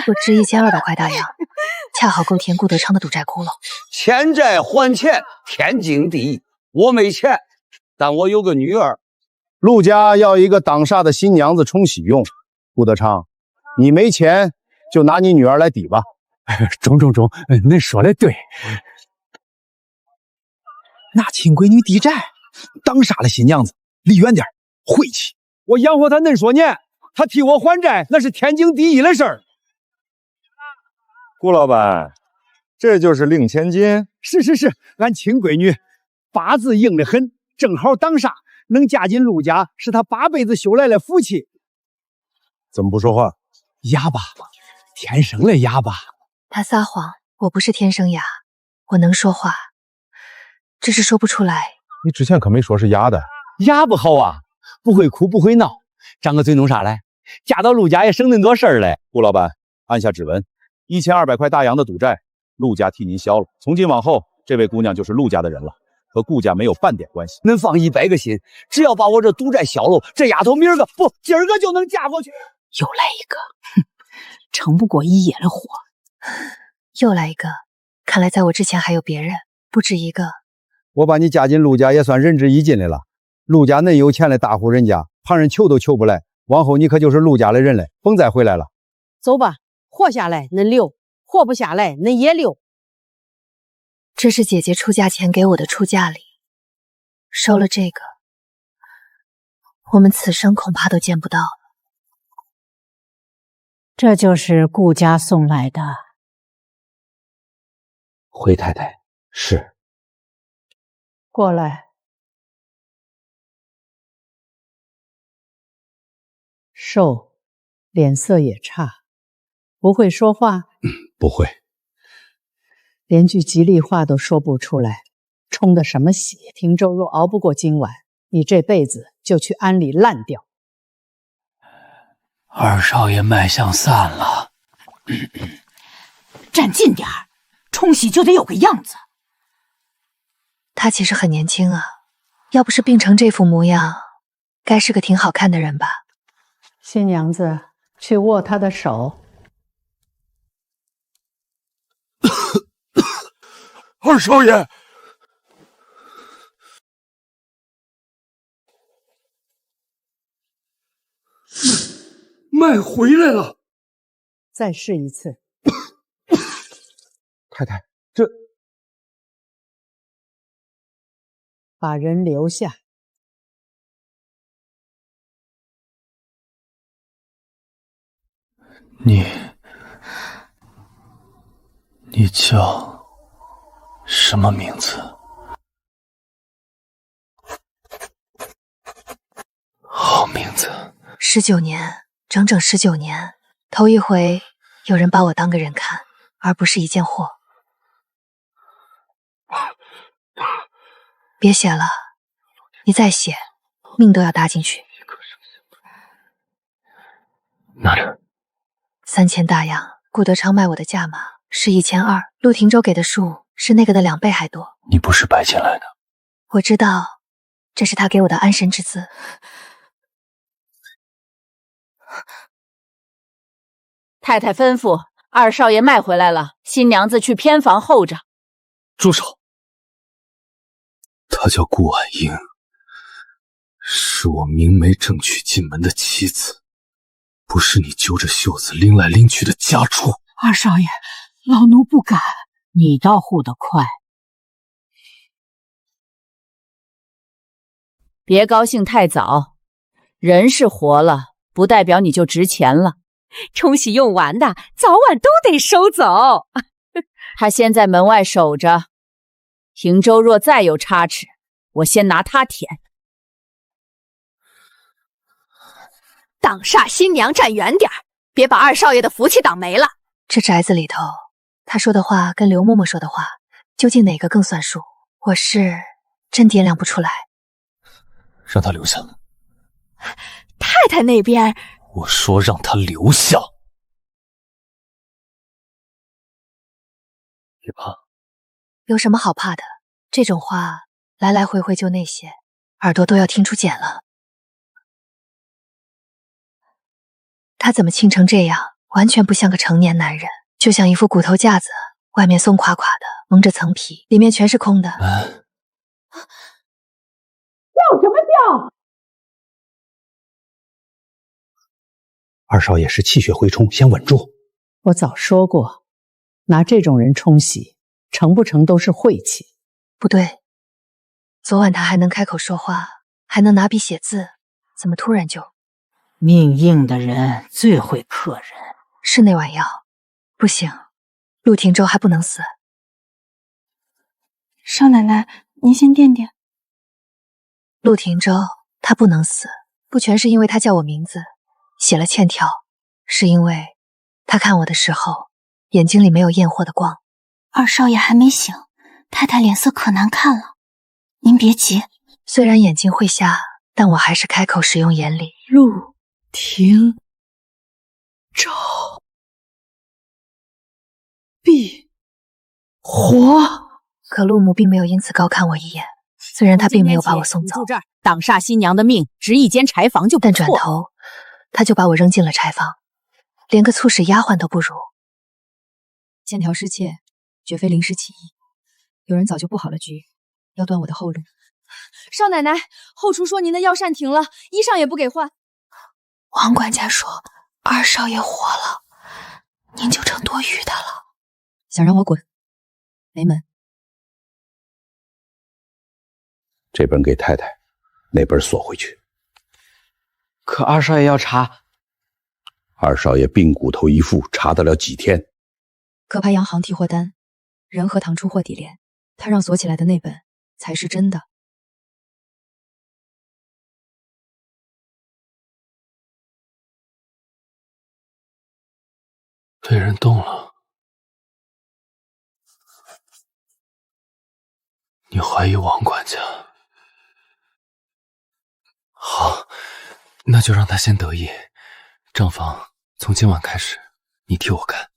我值1200块大洋，恰好够填顾德昌的赌债窟窿。欠债还钱，天经地义。我没钱，但我有个女儿。陆家要一个当煞的新娘子冲喜用。顾德昌，你没钱就拿你女儿来抵吧。中，恁说的对。拿亲闺女抵债，当煞的新娘子离远点，晦气。我养活她恁说年，她替我还债，那是天经地义的事儿。顾老板，这就是令千金。是，俺亲闺女八字硬得很，正好当煞，能嫁进陆家，是她8辈子修来的福气。怎么不说话？哑巴，天生的哑巴。他撒谎，我不是天生哑，我能说话，只是说不出来。你之前可没说是哑的。哑不好啊，不会哭不会闹，张个嘴弄啥来？嫁到陆家也省恁多事儿嘞。顾老板，按下指纹，1200块大洋的赌债，陆家替您消了。从今往后，这位姑娘就是陆家的人了，和顾家没有半点关系。恁放100个心，只要把我这赌债消了，这丫头明儿个不，今儿个就能嫁过去。又来一个，撑不过一夜的火。又来一个，看来在我之前还有别人，不止一个。我把你嫁进陆家也算仁至义尽的了。陆家恁有钱的大户人家，旁人求都求不来，往后你可就是陆家的人了，甭再回来了。走吧，活下来恁留，活不下来恁也留。这是姐姐出嫁前给我的出嫁礼，收了这个，我们此生恐怕都见不到了。这就是顾家送来的。回太太，是。过来。瘦，脸色也差，不会说话？不会。连句吉利话都说不出来，冲的什么喜？汀州若熬不过今晚，你这辈子就去庵里烂掉。二少爷脉象散了，站近点儿，冲喜就得有个样子。他其实很年轻啊，要不是病成这副模样，该是个挺好看的人吧。新娘子，去握他的手。二少爷，脉回来了。再试一次。太太，这把人留下。你叫什么名字？好名字。19年，整整19年，头一回有人把我当个人看，而不是一件货。别写了，你再写，命都要搭进去。拿着。3000大洋，顾德昌卖我的价码是1200，陆廷州给的数是那个的2倍还多。你不是白捡来的。我知道，这是他给我的安身之资。太太吩咐，二少爷卖回来了，新娘子去偏房候着。住手！她叫顾婉英，是我明媒正娶进门的妻子，不是你揪着袖子拎来拎去的家畜。二少爷，老奴不敢。你倒护得快。别高兴太早，人是活了，不代表你就值钱了。冲喜用完的，早晚都得收走。他先在门外守着，平州若再有差池，我先拿他舔。挡煞新娘站远点儿，别把二少爷的福气挡没了。这宅子里头，他说的话跟刘嬷嬷说的话，究竟哪个更算数？我是真掂量不出来。让他留下。太太那边，我说让他留下。别怕。有什么好怕的？这种话来来回回就那些，耳朵都要听出茧了。他怎么亲成这样，完全不像个成年男人，就像一副骨头架子，外面松垮垮的，蒙着层皮，里面全是空的。叫什么叫？二少爷是气血回冲，先稳住。我早说过，拿这种人冲洗，成不成都是晦气。不对，昨晚他还能开口说话，还能拿笔写字，怎么突然就……命硬的人最会克人。是那碗药，不行，陆廷舟还不能死。少奶奶，您先垫垫。陆廷舟他不能死，不全是因为他叫我名字，写了欠条，是因为他看我的时候，眼睛里没有验货的光。二少爷还没醒，太太脸色可难看了，您别急。虽然眼睛会瞎，但我还是开口使用眼力。陆廷舟必活。可陆母并没有因此高看我一眼，虽然他并没有把我送走，住这儿，挡煞新娘的命，值一间柴房就不错。但转头他就把我扔进了柴房，连个促使丫鬟都不如。欠条失窃，绝非临时起意，有人早就布好了局，要断我的后路。少奶奶，后厨说您的药膳停了，衣裳也不给换。王管家说二少爷活了，您就成多余的了。想让我滚？没门。这本给太太，那本锁回去。可二少爷要查。二少爷病骨头一副，查得了几天？可派洋行提货单，人和堂出货底联，他让锁起来的那本才是真的。被人动了。你怀疑王管家？好，那就让他先得意。账房从今晚开始，你替我干。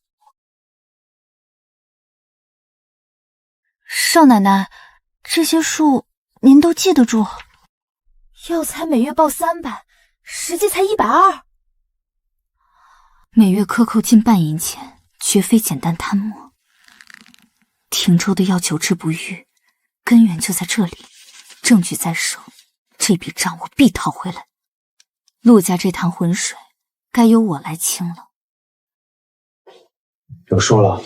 少奶奶，这些数您都记得住？药材每月报300，实际才120，每月克扣近半银钱，绝非简单贪墨。廷州的要求治不愈，根源就在这里，证据在手，这笔账我必讨回来。陆家这潭浑水，该由我来清了。有数了。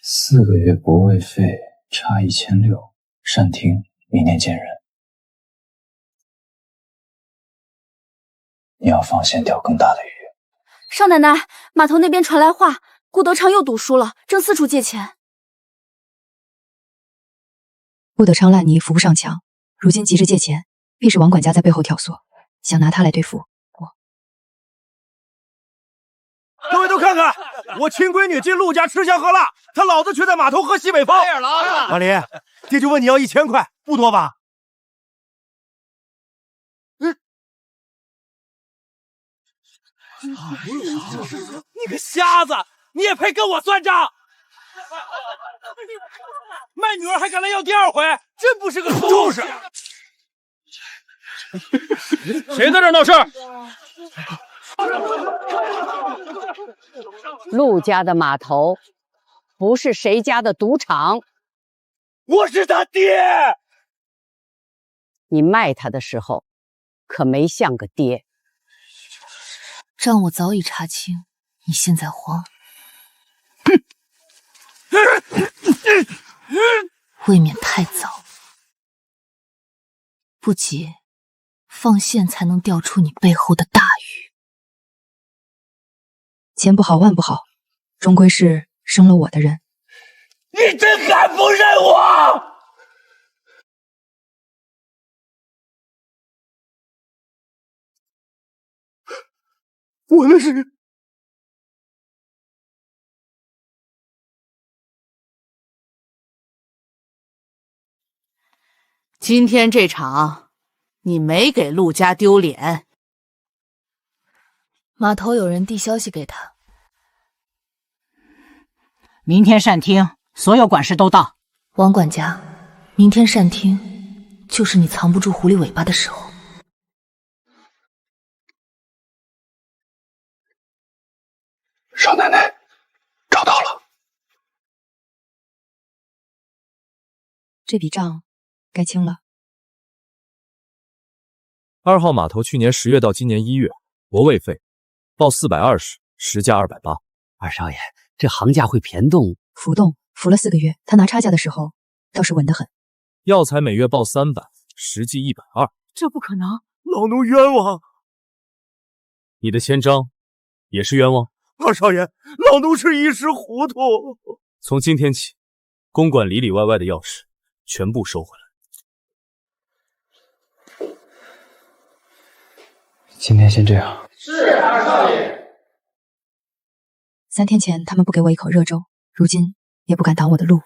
4个月泊位费差1600，善听，明年见人。你要放线钓更大的鱼。少奶奶，码头那边传来话，顾德昌又赌输了，正四处借钱。顾德昌烂泥扶不上墙，如今急着借钱，必是王管家在背后挑唆，想拿他来对付我。各位都看看，我亲闺女进陆家吃香喝辣，她老子却在码头喝西北风。马离，爹就问你要1000块，不多吧？你个瞎子，你也配跟我算账？卖女儿还敢来要第2回，真不是个重视。谁在这闹事？陆家的码头不是谁家的赌场。我是他爹。你卖他的时候可没像个爹。账我早已查清，你现在慌，未免太早。不急，放线才能钓出你背后的大鱼。千不好万不好，终归是生了我的人。你真还不认我？我那是……今天这场，你没给陆家丢脸。码头有人递消息给他，明天善听，所有管事都到。王管家，明天善听，就是你藏不住狐狸尾巴的时候。少奶奶，找到了。这笔账该清了。2号码头去年10月到今年1月，泊位费报420，实价280。二少爷，这行价会변动，浮动，浮了4个月，他拿差价的时候倒是稳得很。药材每月报300，实际120。这不可能，老奴冤枉。你的签章也是冤枉。二少爷，老奴是一时糊涂。从今天起，公馆里里外外的钥匙全部收回来。今天先这样。是二少爷。3天前他们不给我一口热粥，如今也不敢挡我的路。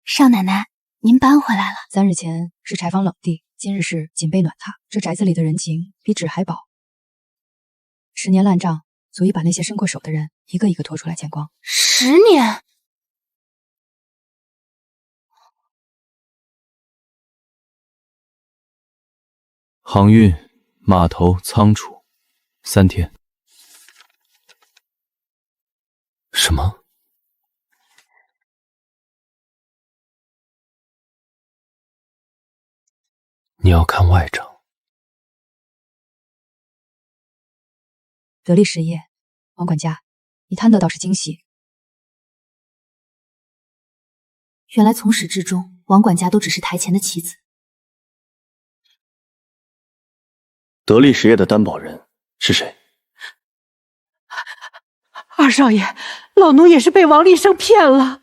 少奶奶，您搬回来了。3日前是柴房冷地，今日是锦被暖榻。这宅子里的人情比纸还薄。10年烂账，足以把那些伸过手的人一个一个拖出来见光。10年？航运、码头、仓储，3天。什么？你要看外账？得力实业，王管家，你贪得倒是惊喜。原来从始至终，王管家都只是台前的棋子。得力实业的担保人是谁？二少爷，老奴也是被王立生骗了。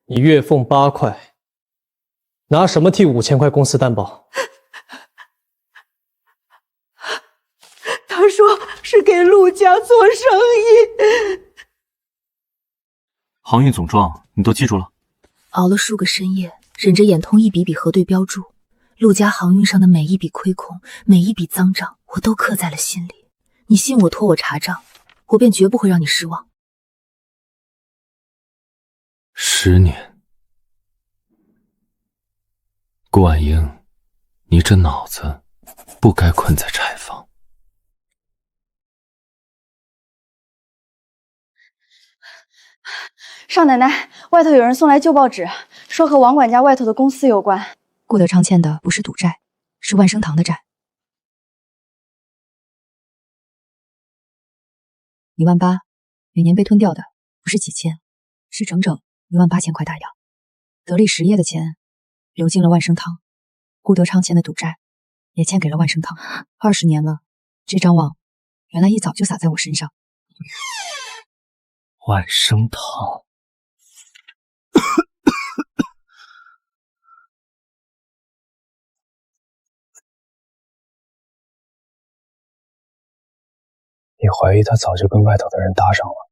你月俸8块，拿什么替5000块公司担保？他说是给陆家做生意。航运总账你都记住了？熬了数个深夜，忍着眼痛一笔笔核对标注，陆家航运上的每一笔亏空，每一笔脏账，我都刻在了心里。你信我托我查账，我便绝不会让你失望。10年，顾婉英，你这脑子不该困在柴房。少奶奶，外头有人送来旧报纸，说和王管家外头的公司有关。顾德昌欠的不是赌债，是万生堂的债。18000，每年被吞掉的不是几千，是整整18000块大洋。得力实业的钱流进了万生堂，顾德昌欠的赌债也欠给了万生堂。20年了，这张网原来一早就撒在我身上。万生堂。你怀疑他早就跟外头的人搭上了？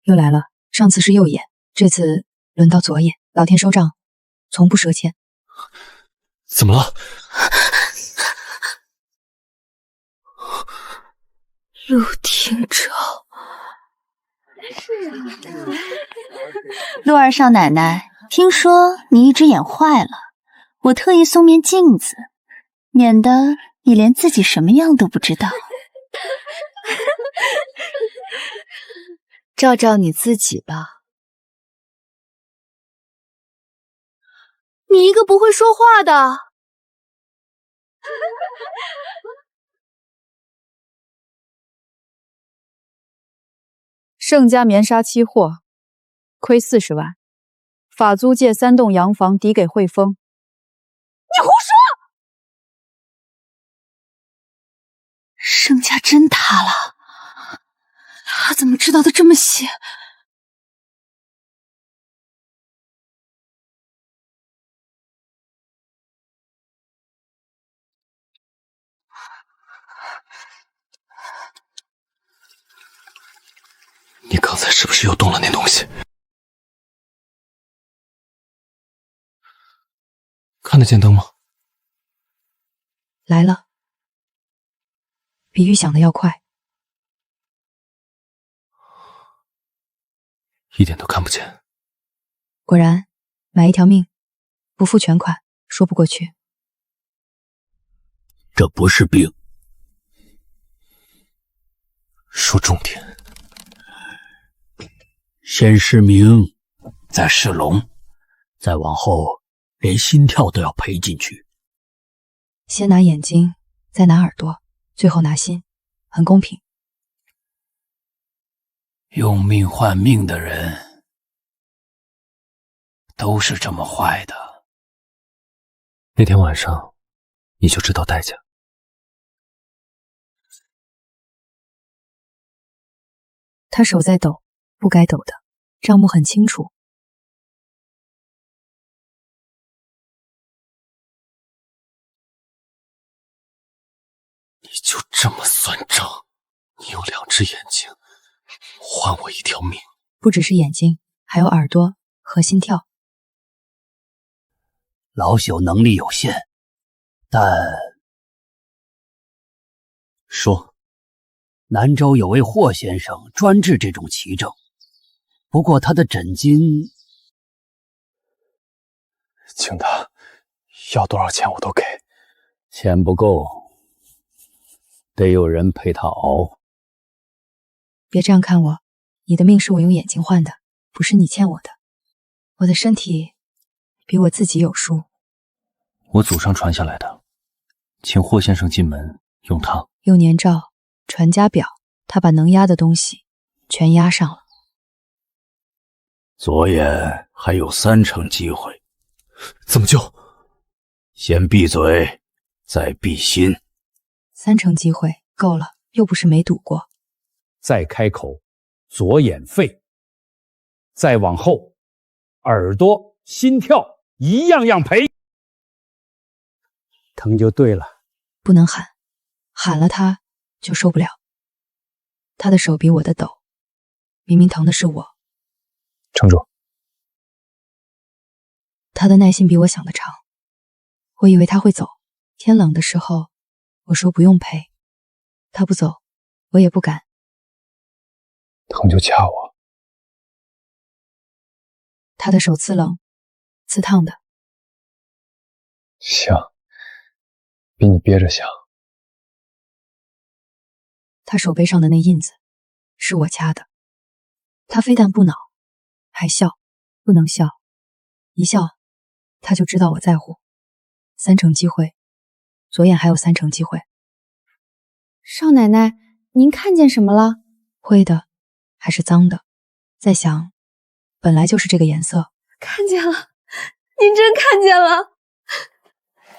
又来了，上次是右眼，这次轮到左眼。老天收账，从不赊欠。怎么了？陆廷昭，陆二少奶奶，听说你一只眼坏了，我特意送面镜子，免得你连自己什么样都不知道。照照你自己吧。你一个不会说话的。盛家棉纱期货亏40万，法租界3栋洋房抵给汇丰。你胡说！盛家真塌了，他怎么知道的这么细？你刚才是不是又动了那东西？看得见灯吗？来了，比预想的要快。一点都看不见。果然，买一条命，不付全款，说不过去。这不是病。说重点。先失明，再失聋，再往后连心跳都要赔进去。先拿眼睛，再拿耳朵，最后拿心，很公平。用命换命的人都是这么坏的。那天晚上你就知道代价。他手在抖，不该抖的，账目很清楚。你就这么算账？你有2只眼睛，换我一条命。不只是眼睛，还有耳朵和心跳。老朽能力有限，但说，南州有位霍先生专治这种奇症，不过他的诊金，请他要多少钱我都给。钱不够，得有人陪他熬。别这样看我，你的命是我用眼睛换的，不是你欠我的。我的身体比我自己有数。我祖上传下来的，请霍先生进门用它。用年照、传家表，他把能压的东西全压上了。左眼还有3成机会，怎么救？先闭嘴，再闭心。3成机会够了，又不是没赌过。再开口，左眼废，再往后，耳朵、心跳一样样赔。疼就对了，不能喊，喊了他就受不了。他的手比我的抖，明明疼的是我。撑住。他的耐心比我想的长，我以为他会走。天冷的时候，我说不用陪，他不走，我也不敢。疼就掐我。他的手刺冷，刺烫的。香，比你憋着香。他手背上的那印子是我掐的。他非但不恼，还笑。不能笑，一笑他就知道我在乎。3成机会，左眼还有3成机会。少奶奶，您看见什么了？灰的，还是脏的？在想，本来就是这个颜色。看见了，您真看见了。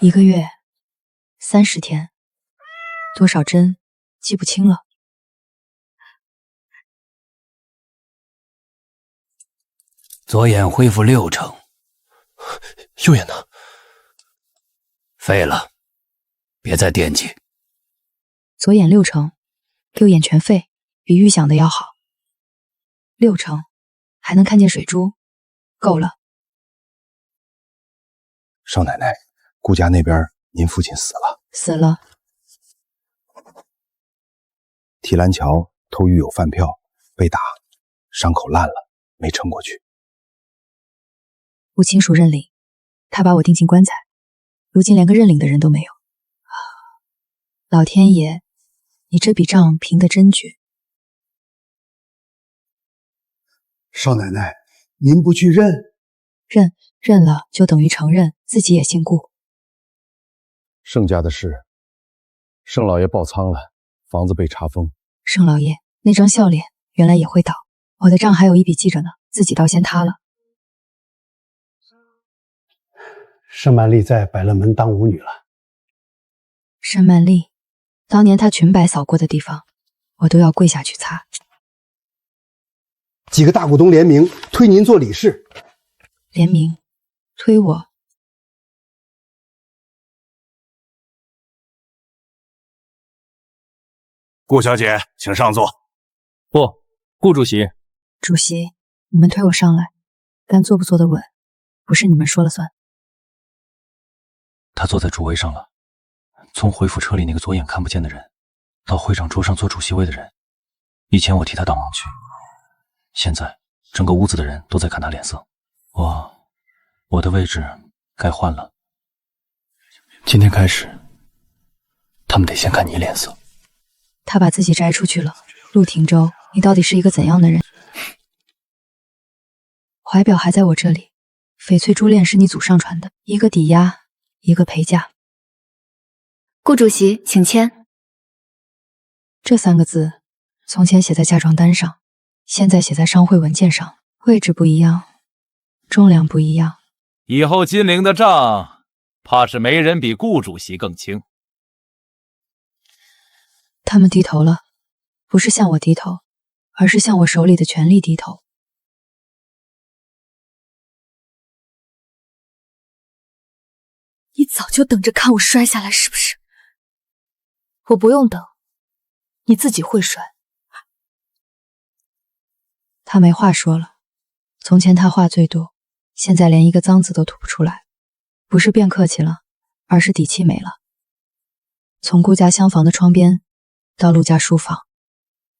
1个月，30天，多少针记不清了。左眼恢复6成，右眼呢？废了，别再惦记。左眼6成，右眼全废，比预想的要好。6成，还能看见水珠，够了。少奶奶，顾家那边您父亲死了。死了。提篮桥偷狱友饭票，被打，伤口烂了，没撑过去。我亲属认领，他把我钉进棺材，如今连个认领的人都没有。老天爷，你这笔账平得真绝。少奶奶，您不去认？认了就等于承认自己也姓顾。盛家的事，盛老爷爆仓了，房子被查封。盛老爷那张笑脸原来也会倒，我的账还有一笔记着呢，自己倒先塌了。盛曼丽在百乐门当舞女了。盛曼丽，当年她裙摆扫过的地方，我都要跪下去擦。几个大股东联名推您做理事。联名推我？顾小姐，请上座。不，顾主席。主席，你们推我上来，但坐不坐得稳，不是你们说了算。他坐在主位上了。从回府车里那个左眼看不见的人，到会长桌上坐主席位的人，以前我替他挡盲区，现在整个屋子的人都在看他脸色。我的位置该换了。今天开始，他们得先看你脸色。他把自己摘出去了。陆廷舟，你到底是一个怎样的人？怀表还在我这里，翡翠珠链是你祖上传的，一个抵押，一个陪嫁。顾主席，请签。这3个字，从前写在嫁妆单上，现在写在商会文件上，位置不一样，重量不一样。以后金陵的账，怕是没人比顾主席更清。他们低头了，不是向我低头，而是向我手里的权力低头。你早就等着看我摔下来是不是？我不用等，你自己会摔。他没话说了。从前他话最多，现在连一个脏字都吐不出来。不是变客气了，而是底气没了。从顾家厢房的窗边到陆家书房，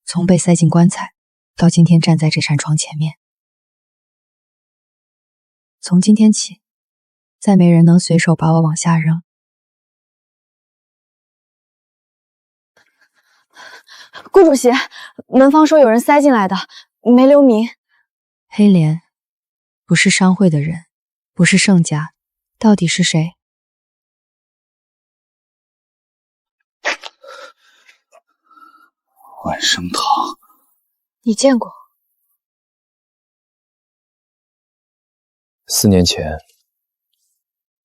从被塞进棺材到今天站在这扇窗前面，从今天起，再没人能随手把我往下扔。顾主席，门方说有人塞进来的，没留名。黑莲，不是商会的人，不是盛家，到底是谁？万生堂，你见过？4年前，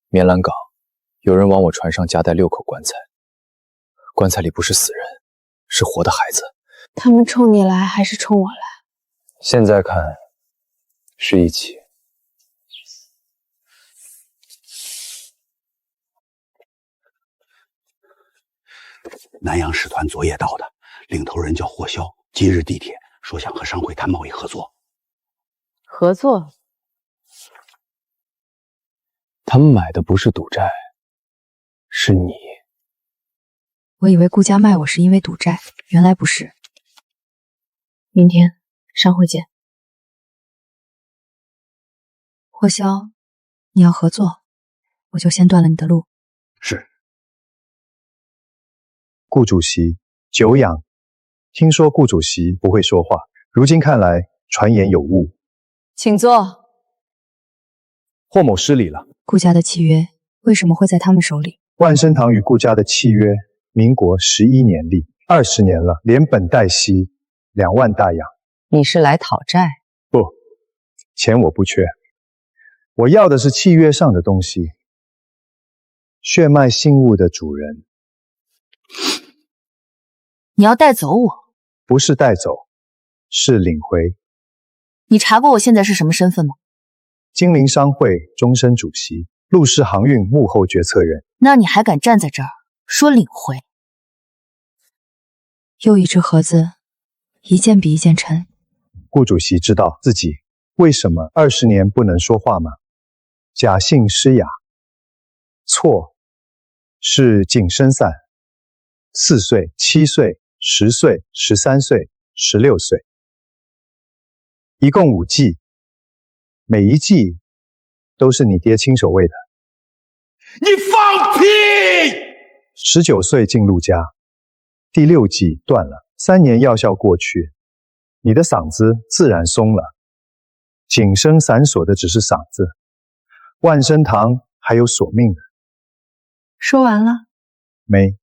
棉兰港有人往我船上夹带6口棺材，棺材里不是死人，是活的孩子。他们冲你来还是冲我来？现在看是一起。南洋使团昨夜到的，领头人叫霍霄，今日地铁说想和商会谈贸易合作。合作？他们买的不是赌债，是你。我以为顾家卖我是因为赌债，原来不是。明天商会见。霍霄，你要合作，我就先断了你的路。是。顾主席，久仰。听说顾主席不会说话，如今看来传言有误。请坐。霍某失礼了。顾家的契约为什么会在他们手里？万生堂与顾家的契约，民国11年立，20年了，连本带息2万大洋。你是来讨债？不，钱我不缺，我要的是契约上的东西。血脉信物的主人。你要带走我？不是带走，是领回。你查过我现在是什么身份吗？金陵商会终身主席，陆氏航运幕后决策人。那你还敢站在这儿说领回？又一只盒子，一件比一件沉。顾主席知道自己为什么20年不能说话吗？假性失哑。错，是颈生散。4岁、7岁、10岁、13岁、16岁，一共5季，每一季都是你爹亲手喂的。你放屁！19岁进陆家，第6季断了，3年药效过去，你的嗓子自然松了。紧生散锁的只是嗓子，万生堂还有索命的。说完了？没。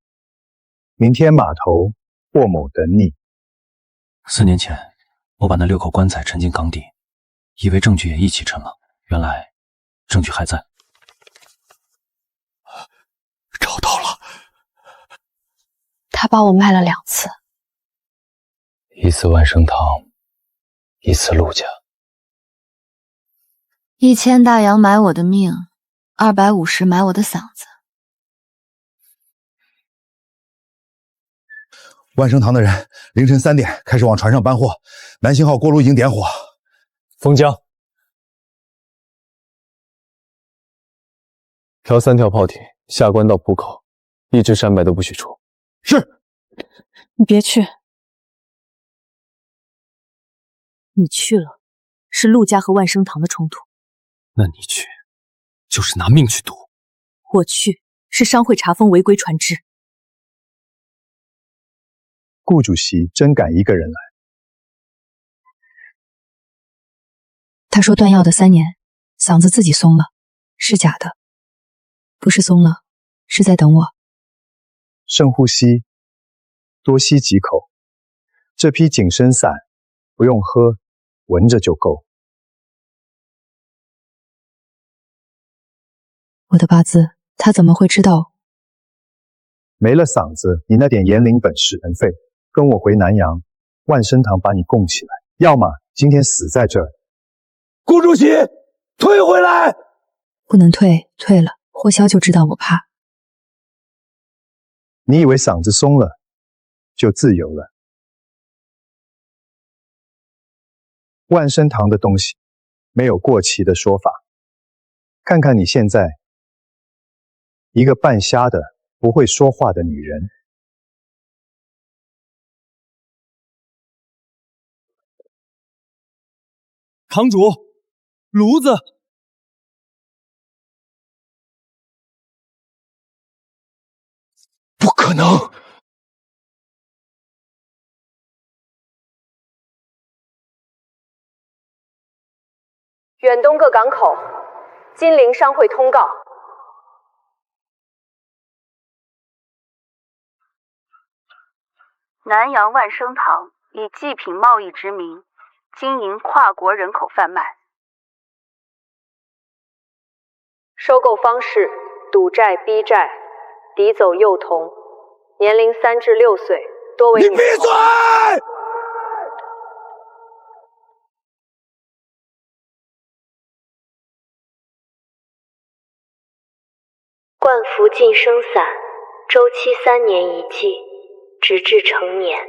明天码头，霍某等你。4年前，我把那6口棺材沉进港底，以为证据也一起沉了，原来证据还在。找到了。他把我卖了2次，一次万生堂，一次陆家。1000大洋买我的命，250买我的嗓子。万生堂的人凌晨3点开始往船上搬货，南星号锅炉已经点火。封江，调3条炮艇下关到浦口，一只300都不许出。是。你别去。你去了，是陆家和万生堂的冲突。那你去，就是拿命去赌。我去，是商会查封违规船只。顾主席真敢一个人来？他说断药的3年，嗓子自己松了，是假的，不是松了，是在等我。深呼吸，多吸几口。这批紧身散不用喝，闻着就够。我的八字，他怎么会知道？没了嗓子，你那点言灵本事全废。跟我回南阳，万生堂把你供起来，要么今天死在这儿。顾主席，退回来！不能退，退了霍霄就知道我怕。你以为嗓子松了就自由了？万生堂的东西没有过期的说法。看看你现在，一个半瞎的不会说话的女人。堂主，炉子。不可能！远东各港口，金陵商会通告：南阳万生堂以祭品贸易之名，经营跨国人口贩卖。收购方式：赌债、逼债，抵走幼童，年龄3至6岁，多为女童。你闭嘴！灌服晋升散，周期3年1剂，直至成年。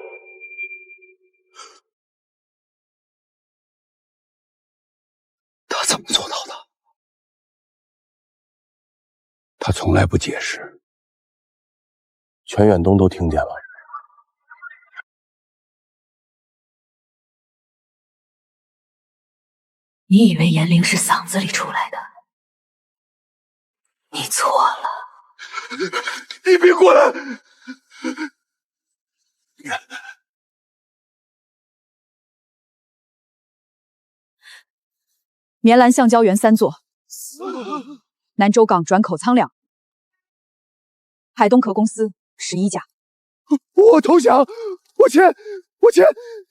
他怎么做到的？他从来不解释。全远东都听见了。你以为颜灵是嗓子里出来的？你错了。你别过来！绵兰橡胶园3座，南州港转口仓2，海东壳公司11家。我投降！我签！我签！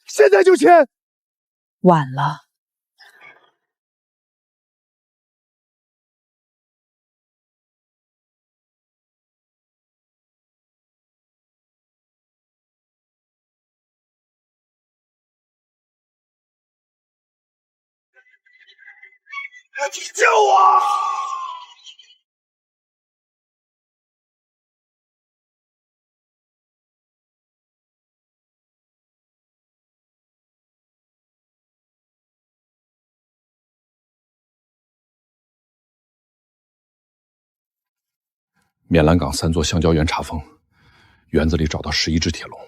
现在就签！晚了。你救我！缅兰港3座橡胶园查封，园子里找到11只铁笼，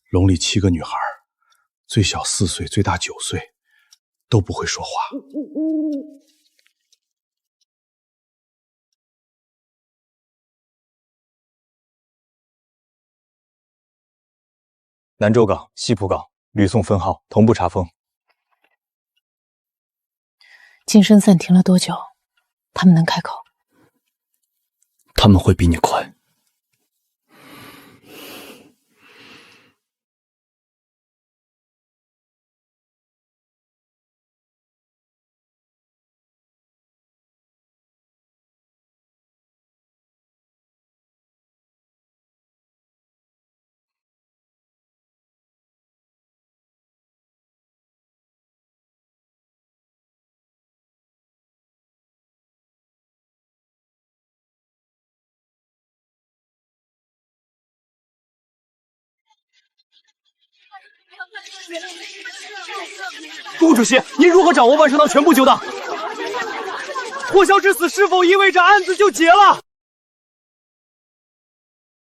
笼里7个女孩，最小4岁，最大9岁，都不会说话。南州港、西浦港吕宋分号同步查封。金生散停了多久？他们能开口？他们会比你快。顾主席，您如何掌握万生堂全部旧档？霍霄之死是否意味着案子就结了？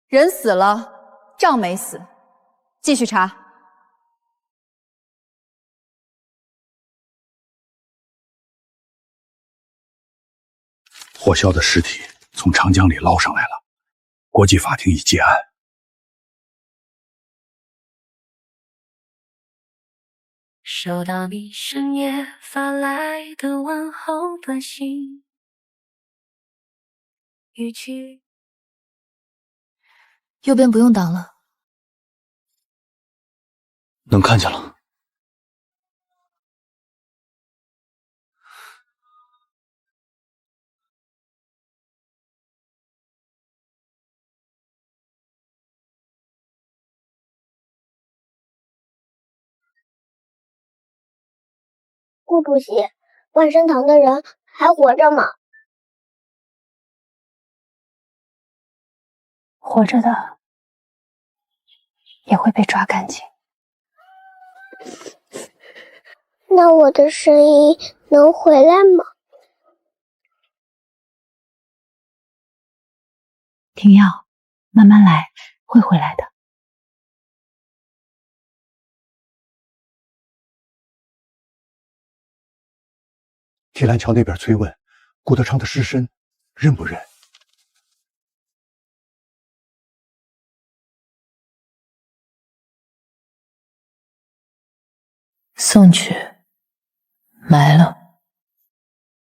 人死了，账没死，继续查。霍霄的尸体从长江里捞上来了，国际法庭已结案。收到你深夜发来的问候短信，语气。右边不用挡了。能看见了。顾主席，万生堂的人还活着吗？活着的也会被抓干净。那我的声音能回来吗？停药，慢慢来，会回来的。铁栏桥那边催问顾德昌的尸身认不认？送去，埋了。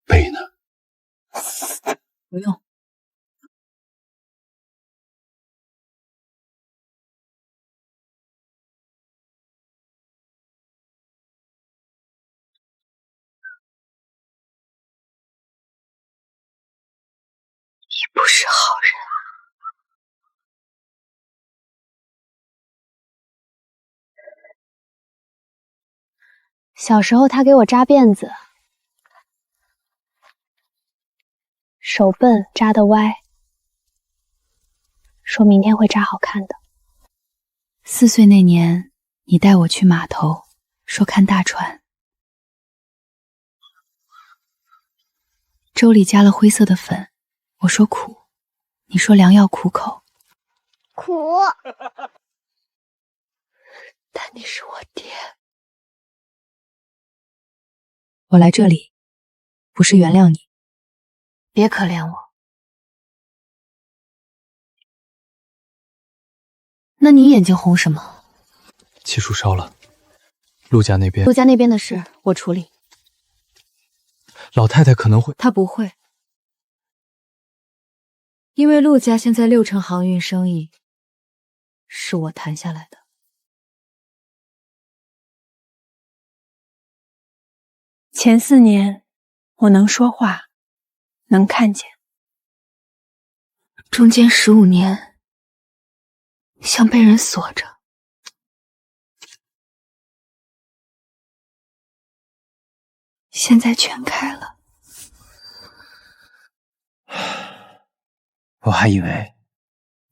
背呢？不用。你不是好人。小时候他给我扎辫子，手笨扎得歪，说明天会扎好看的。4岁那年，你带我去码头，说看大船，粥里加了灰色的粉，我说苦，你说良药苦口。苦，但你是我爹。我来这里，不是原谅你，别可怜我。那你眼睛红什么？气数烧了，陆家那边。陆家那边的事我处理。老太太可能会。她不会，因为陆家现在6成航运生意是我谈下来的。前4年，我能说话，能看见。中间15年，像被人锁着。现在全开了。我还以为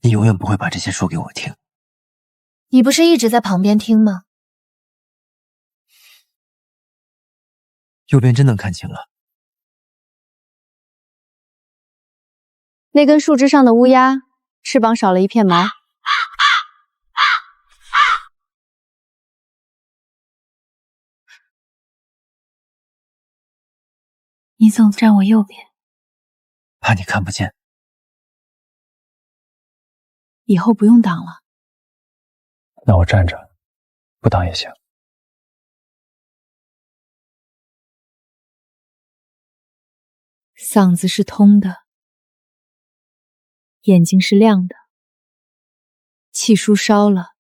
你永远不会把这些说给我听。你不是一直在旁边听吗？右边真能看清了。那根树枝上的乌鸦，翅膀少了一片毛。你总站我右边，怕你看不见。以后不用挡了。那我站着，不挡也行。嗓子是通的，眼睛是亮的，气数烧了，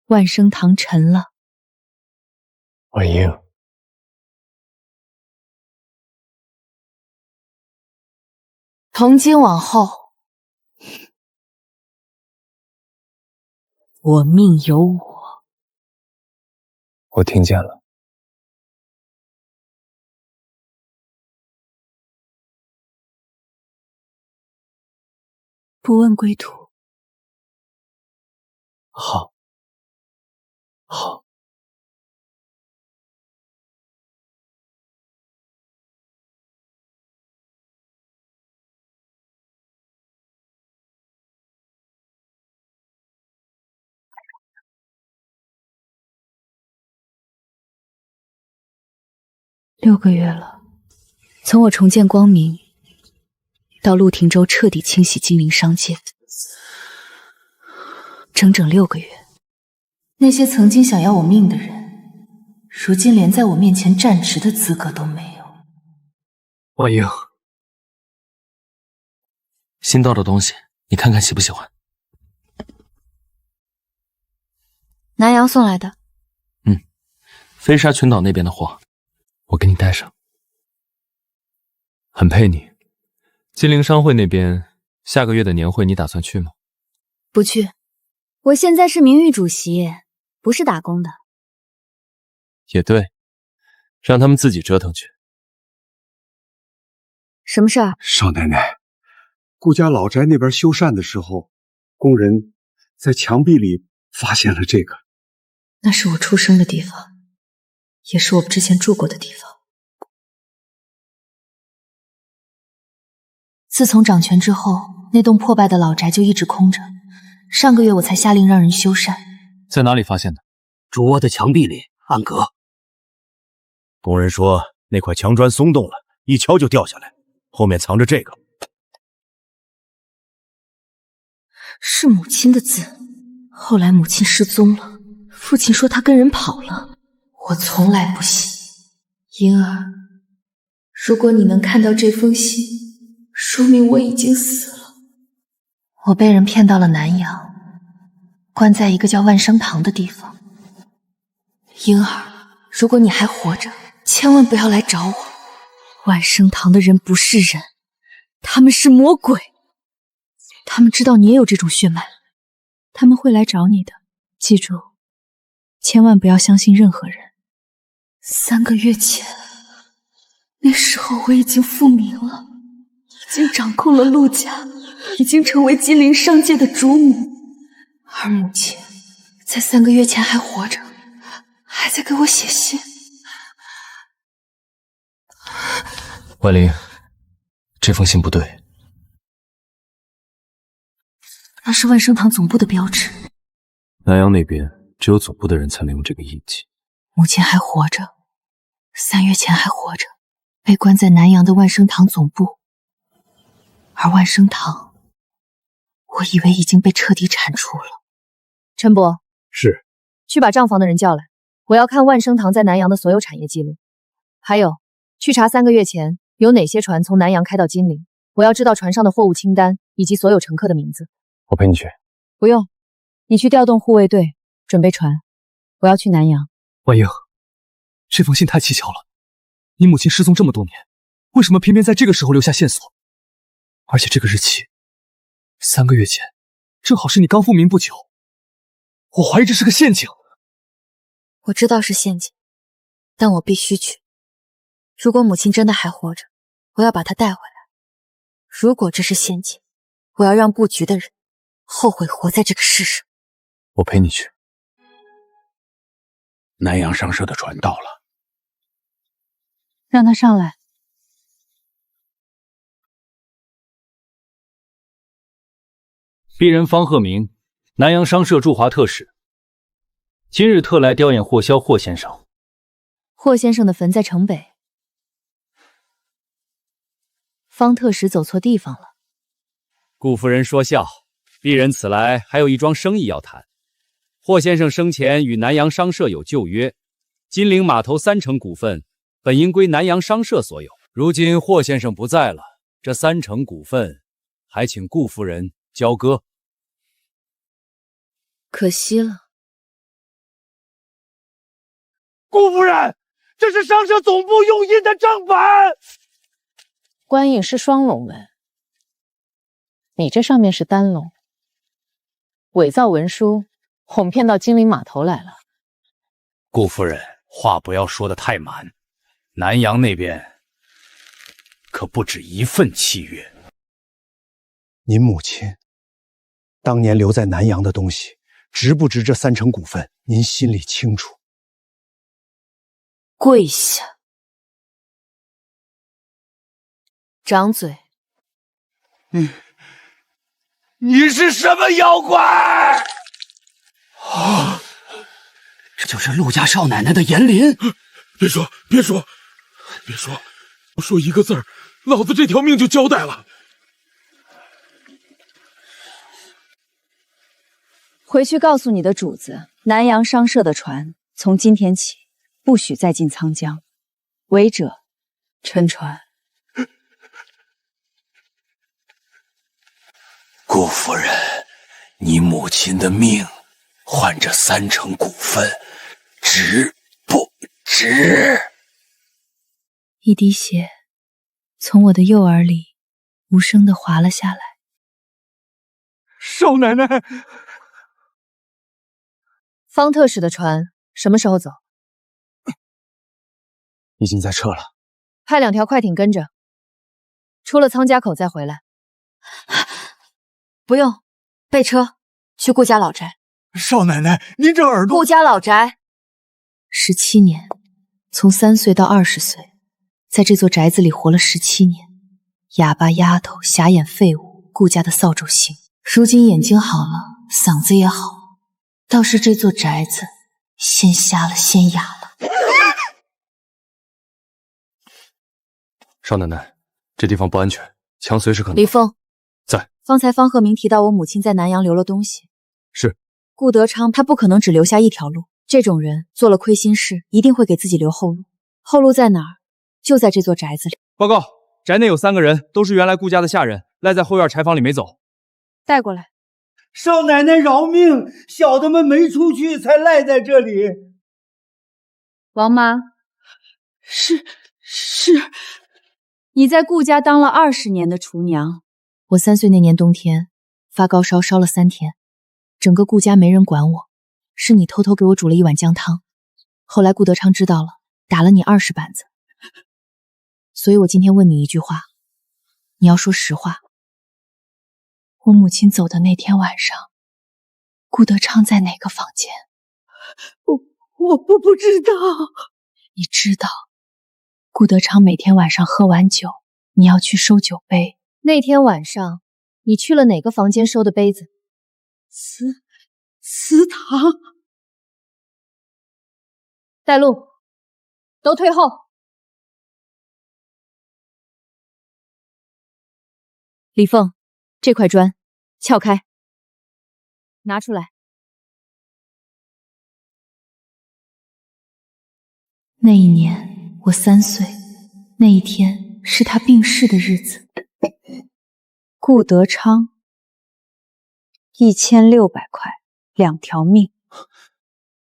万生堂沉了。我赢。从今往后，我命由我。我听见了。不问归途。好，好。6个月了，从我重见光明，到陆廷舟彻底清洗金陵商界。整整6个月。那些曾经想要我命的人，如今连在我面前站直的资格都没有。婉莹，新到的东西，你看看喜不喜欢？南阳送来的。飞沙群岛那边的货，我给你带上，很配你。金陵商会那边下个月的年会，你打算去吗？不去，我现在是名誉主席，不是打工的。也对，让他们自己折腾去。什么事儿？少奶奶，顾家老宅那边修缮的时候，工人在墙壁里发现了这个。那是我出生的地方，也是我之前住过的地方。自从掌权之后，那栋破败的老宅就一直空着。上个月我才下令让人修缮。在哪里发现的？主卧的墙壁里，暗格。工人说那块墙砖松动了，一敲就掉下来，后面藏着这个。是母亲的字。后来母亲失踪了，父亲说她跟人跑了。我从来不信。银儿，如果你能看到这封信，说明我已经死了。我被人骗到了南阳，关在一个叫万生堂的地方。银儿，如果你还活着，千万不要来找我。万生堂的人不是人，他们是魔鬼。他们知道你也有这种血脉，他们会来找你的。记住，千万不要相信任何人。3个月前，那时候我已经复明了，已经掌控了陆家，已经成为金陵商界的主母。而母亲在3个月前还活着，还在给我写信。婉玲，这封信不对。那是万生堂总部的标志。南阳那边只有总部的人才能用这个印记。母亲还活着，3月前还活着，被关在南阳的万生堂总部。而万生堂，我以为已经被彻底铲除了。陈伯，是，去把账房的人叫来，我要看万生堂在南阳的所有产业记录，还有去查3个月前有哪些船从南阳开到金陵，我要知道船上的货物清单以及所有乘客的名字。我陪你去。不用，你去调动护卫队，准备船，我要去南阳。婉莹，这封信太蹊跷了。你母亲失踪这么多年，为什么偏偏在这个时候留下线索？而且这个日期，3个月前，正好是你刚复明不久。我怀疑这是个陷阱。我知道是陷阱，但我必须去。如果母亲真的还活着，我要把她带回来。如果这是陷阱，我要让布局的人后悔活在这个世上。我陪你去。南阳商社的船到了，让他上来。鄙人方鹤鸣，南阳商社驻华特使，今日特来吊唁霍萧霍先生。霍先生的坟在城北，方特使走错地方了。顾夫人说笑，鄙人此来还有一桩生意要谈。霍先生生前与南阳商社有旧约，金陵码头3成股份本应归南阳商社所有，如今霍先生不在了，这3成股份还请顾夫人交割。可惜了。顾夫人，这是商社总部用印的正本。官印是双龙纹，你这上面是单龙，伪造文书，哄骗到金陵码头来了。顾夫人，话不要说得太满，南阳那边可不止1份契约。您母亲当年留在南阳的东西，值不值这3成股份？您心里清楚。跪下，张嘴。你是什么妖怪？这就是陆家少奶奶的颜琳。别说，别说，别说，说1个字儿，老子这条命就交代了。回去告诉你的主子，南洋商社的船从今天起不许再进沧江，违者沉船。顾夫人，你母亲的命换这3成股份，值不值？一滴血从我的右耳里无声地滑了下来。少奶奶，方特使的船什么时候走？已经在撤了。派2条快艇跟着，出了仓家口再回来。不用，备车去顾家老宅。少奶奶，您这耳朵……顾家老宅，17年，从3岁到20岁，在这座宅子里活了17年。哑巴丫头，瞎眼废物，顾家的扫帚星。如今眼睛好了，嗓子也好了，倒是这座宅子先瞎了，先哑了。少奶奶，这地方不安全，枪随时可能。李凤在。方才方鹤鸣提到我母亲在南阳留了东西。是。顾德昌他不可能只留下一条路，这种人做了亏心事，一定会给自己留后路。后路在哪儿？就在这座宅子里。报告，宅内有3个人，都是原来顾家的下人，赖在后院柴房里没走。带过来。少奶奶饶命，小的们没出去，才赖在这里。王妈，是，你在顾家当了20年的厨娘。我3岁那年冬天发高烧，烧了3天，整个顾家没人管我，是你偷偷给我煮了1碗姜汤。后来顾德昌知道了，打了你20板子。所以我今天问你一句话，你要说实话。我母亲走的那天晚上，顾德昌在哪个房间？我不知道。你知道，顾德昌每天晚上喝完酒，你要去收酒杯。那天晚上，你去了哪个房间收的杯子？祠堂。带路，都退后。李凤，这块砖撬开，拿出来。那一年我3岁，那一天是他病逝的日子。顾德昌，1600块，2条命。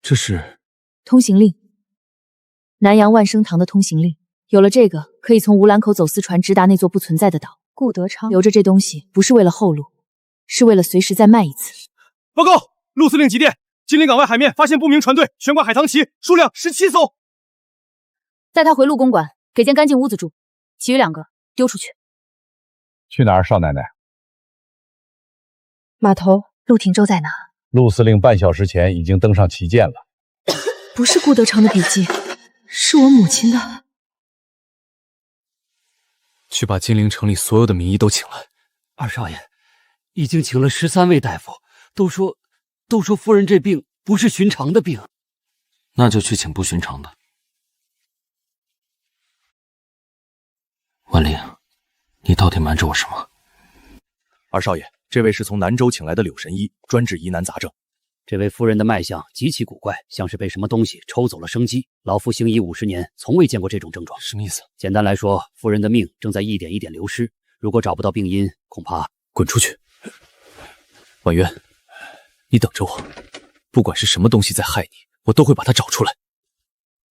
这是通行令，南洋万生堂的通行令。有了这个，可以从吴兰口走私船直达那座不存在的岛。顾德昌留着这东西，不是为了后路，是为了随时再卖一次。报告，陆司令急电，金陵港外海面发现不明船队，悬挂海棠旗，数量17艘。带他回陆公馆，给间干净屋子住，其余2个丢出去。去哪儿，少奶奶？码头，陆廷舟在哪？陆司令半小时前已经登上旗舰了。不是顾德昌的笔记，是我母亲的。去把金陵城里所有的名医都请来。二少爷，已经请了13位大夫，都说夫人这病不是寻常的病。那就去请不寻常的。万灵，你到底瞒着我什么？二少爷，这位是从南州请来的柳神医，专治疑难杂症。这位夫人的脉象极其古怪，像是被什么东西抽走了生机。老夫行医50年，从未见过这种症状。什么意思？简单来说，夫人的命正在一点一点流失，如果找不到病因，恐怕……滚出去！婉渊，你等着我，不管是什么东西在害你，我都会把它找出来。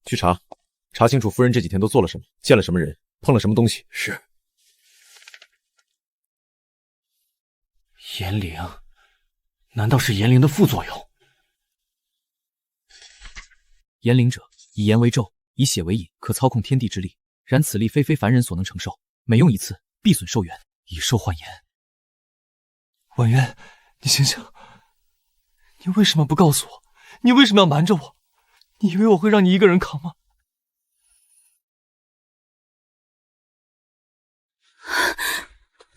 去查清楚夫人这几天都做了什么，见了什么人，碰了什么东西。是。炎灵，难道是炎灵的副作用？炎灵者，以炎为咒，以血为引，可操控天地之力。然此力非凡人所能承受，每用一次，必损寿元，以寿换炎。婉渊，你醒醒！你为什么不告诉我？你为什么要瞒着我？你以为我会让你一个人扛吗？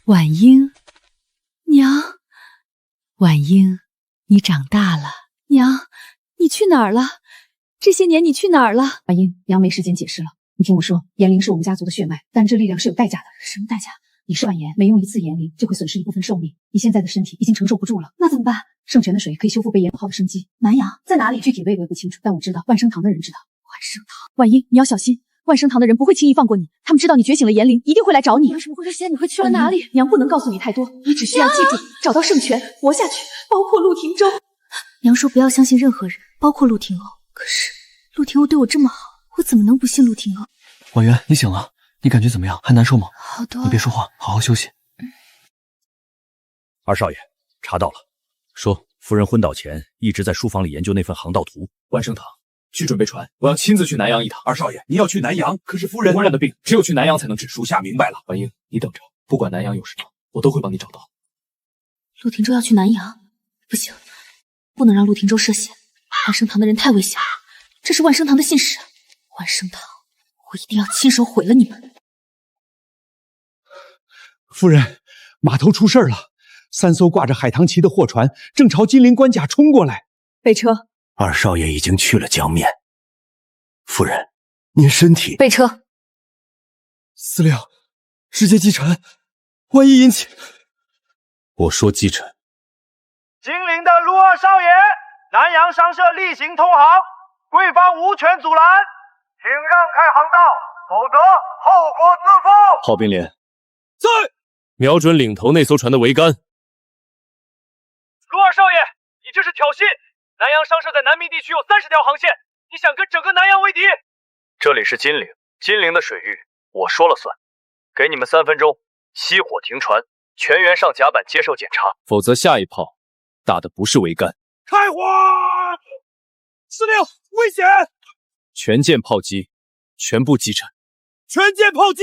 婉英，娘，婉英，你长大了。娘，你去哪儿了？这些年你去哪儿了？婉英，娘没时间解释了。你听我说，炎灵是我们家族的血脉，但这力量是有代价的。什么代价？你是断言，每用一次炎灵就会损失一部分寿命，你现在的身体已经承受不住了，那怎么办？圣泉的水可以修复被炎耗的生机。南阳在哪里？具体微不清楚，但我知道万生堂的人知道。万生堂，万英，你要小心，万生堂的人不会轻易放过你，他们知道你觉醒了炎灵，一定会来找你。为什么会这些？你会去了哪里？娘不能告诉你太多，你只需要记住，找到圣泉，活下去，包括陆廷舟。娘说不要相信任何人，包括陆廷欧。可是陆廷欧对我这么好，我怎么能不信陆廷欧？婉媛，你醒了，你感觉怎么样？还难受吗？好多了。你别说话，好好休息。二少爷，查到了，说夫人昏倒前一直在书房里研究那份航道图。万生堂，去准备船，我要亲自去南阳一趟。二少爷，你要去南阳，可是夫人夫人的病只有去南阳才能治。属下明白了。婉英，你等着，不管南阳有什么，我都会帮你找到。陆廷舟要去南阳，不行，不能让陆廷舟涉险。万生堂的人太危险了，这是万生堂的信使。万生堂，我一定要亲手毁了你们。夫人，码头出事了，3艘挂着海棠旗的货船正朝金陵关卡冲过来。备车。二少爷已经去了江面。夫人，您身体……备车。司令，直接击沉，万一引起……我说击沉。金陵的陆二少爷，南洋商社例行通航，贵方无权阻拦，请让开航道，否则后果自负。炮兵连，在。瞄准领头那艘船的桅杆。陆二少爷，你这是挑衅！南洋商社在南明地区有30条航线，你想跟整个南洋为敌？这里是金陵，金陵的水域我说了算。给你们3分钟，熄火停船，全员上甲板接受检查，否则下一炮打的不是桅杆。开火！司令，危险！全舰炮击，全部击沉。全舰炮击！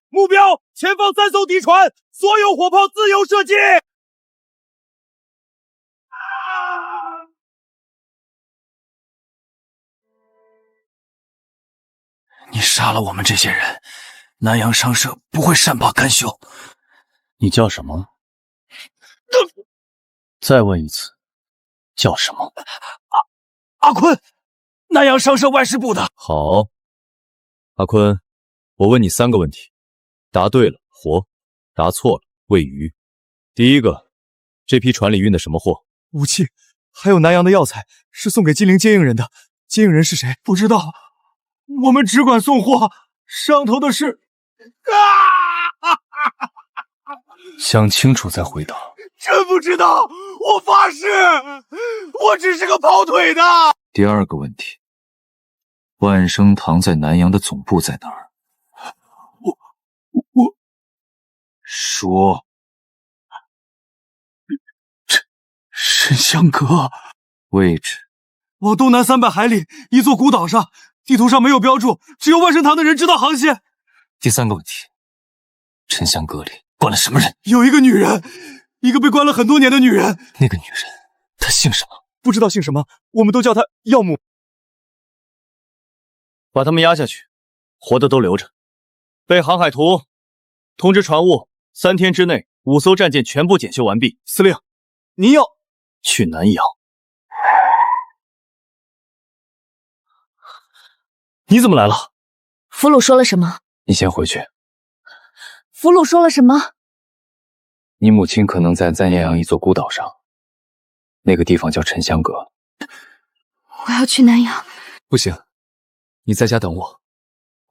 目标前方3艘敌船，所有火炮自由射击。你杀了我们这些人，南洋商社不会善罢甘休。你叫什么？再问一次，叫什么？阿坤，南洋商社外事部的。好，阿坤，我问你3个问题，答对了活，答错了喂鱼。第一个，这批船里运的什么货？武器，还有南洋的药材，是送给金陵接应人的。接应人是谁？不知道，我们只管送货，上头的事……想清楚再回答。真不知道，我发誓，我只是个跑腿的。第二个问题，万生堂在南阳的总部在哪儿？我说。沉香阁位置往东南300海里，一座孤岛上，地图上没有标注，只有万生堂的人知道航线。第3个问题，沉香阁里关了什么人？有一个女人，一个被关了很多年的女人。那个女人，她姓什么？不知道姓什么，我们都叫她药母。把他们押下去，活的都留着。背航海图，通知船务，3天之内5艘战舰全部检修完毕。司令，您要去南洋？你怎么来了？俘虏说了什么？你先回去。俘虏说了什么？你母亲可能在南阳一座孤岛上，那个地方叫沉香阁。我要去南阳。不行，你在家等我。